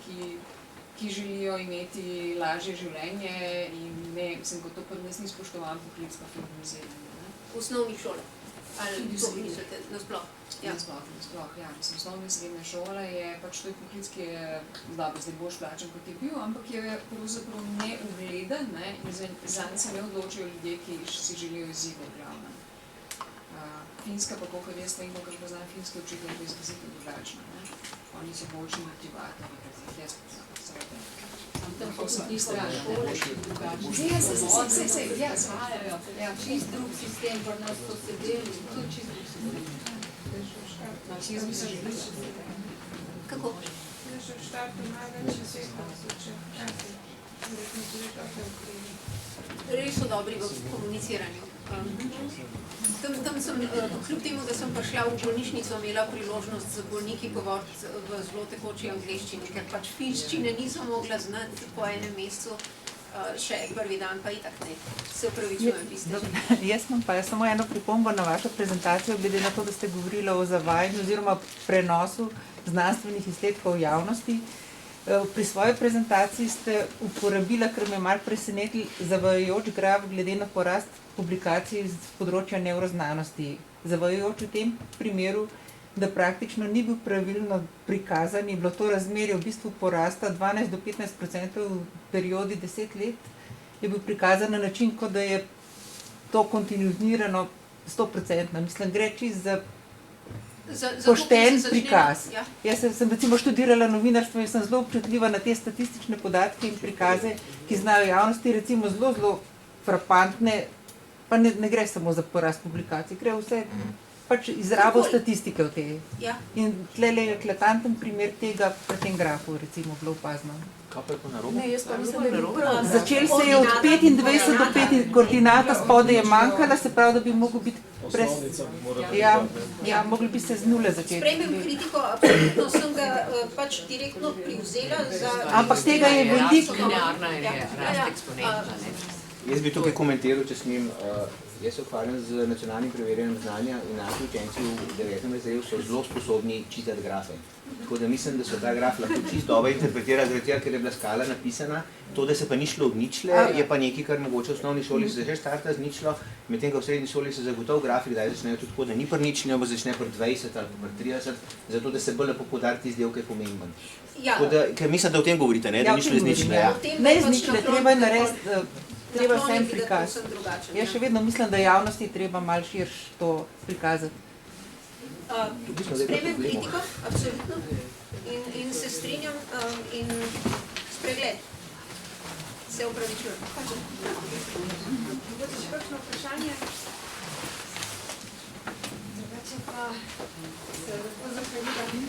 ki želijo imeti lažje življenje in ne, mislim, kot to pri nas ni spoštovan poklic pa feminiziranje, ne. V osnovnih šolah, ali to mislite, nasploh? Nasploh, ja, mislim, osnovne srednje šole je pač to poklic, ki je dobro, zdaj boš plačen kot je bil, ampak je pravzaprav neugleden, ne, in zanj se ne odločijo ljudje, ki si želijo izzive glavno. Finska pa, koliko jaz vem, kakor poznam finske učitelje, je izrazito drugačna, ne. Oni so boljši motivatorji, kot jih jaz poznam, seveda. Tam pa so tiste šole, ki drugačne. Ja, zvajajo. Čist drug sistem, pa nas so sedeli, tudi čist drug sistem. Znači, jaz bi se želeli. Kako? Jaz še v štartu največ Res so dobri v komuniciranju. Tam sem, kljub temu, da sem prišla v bolnišnico, imela priložnost z bolniki govoriti v zelo tekoči angleščini, ker pač finščine nisem mogla znati po enem mesecu, še prvi dan pa itak ne. Se upravičujem, vi ste že. Jaz imam pa samo eno pripombo na vašo prezentacijo, glede na to, da ste govorili o zavajanju oziroma prenosu znanstvenih izsledkov v javnosti. Pri svoji prezentaciji ste uporabila, ker me malo presenetili, zavajajoč graf glede na porast publikacij z področja nevroznanosti. Zavajajoč v tem primeru, da praktično ni bil pravilno prikazan, je bilo to razmerje v bistvu porasta 12 do 15% v periodi 10 let, je bil prikazan na način, kot da je to kontinuirano 100%. Mislim, gre čisto za pošten prikaz. Jaz sem recimo študirala novinarstvo in sem zelo občutljiva na te statistične podatke in prikaze, ki znajo javnosti recimo zelo frapantne, pa ne gre samo za porast publikacij, gre vse pač izrabo statistike v tej. In tlele je eklatanten primer tega pri tem grafu recimo bilo opazno. Kaj pa je to narobe? Ne, jaz pa mislim, da je narobe. Začel se je od 25 do 5, koordinata spodaj je manjkala, se pravi, da bi mogel biti ja, mogli bi se z nule začeti. Sprejmem kritiko, absolutno sem ga pač direktno privzela za... Ampak tega je veliko. Linearna je rast eksponentna, ne? Jaz bi tukaj komentiral, če smem. Jaz se ukvarjam z nacionalnim preverjanjem znanja in naši učenci v 9. razredu so zelo sposobni čitati grafe. Tako da mislim, da so ta graf lahko čisto dobro interpretirali, zaradi tega, ker je bila skala napisana. To, da se pa ni šlo v ničle, je pa nekaj, kar mogoče v osnovni šoli se že starta z ničlo, medtem ko v srednji šoli se zagotovo grafi kdaj začnejo tudi tako, da ni pri ničli, ampak začne pri 20 ali pri 30, zato da se bolj lepo poudari tisti del, ki je pomemben. Ja, Tako da, ker mislim, da o tem govorite, ne, da ni šlo iz ničle. Ja. v tem Ne je iz pač ničle, naklon treba je videti narediti, treba naklon je vsem videti prikaz. povsem drugačen, Jaz še vedno mislim, da javnosti treba malo širš to prikazati. Sprejmem kritiko, absolutno, in se strinjam in spregled. Se upravičujem. Mogoče še kakšno vprašanje? Drugače pa se lahko zahvaljujem.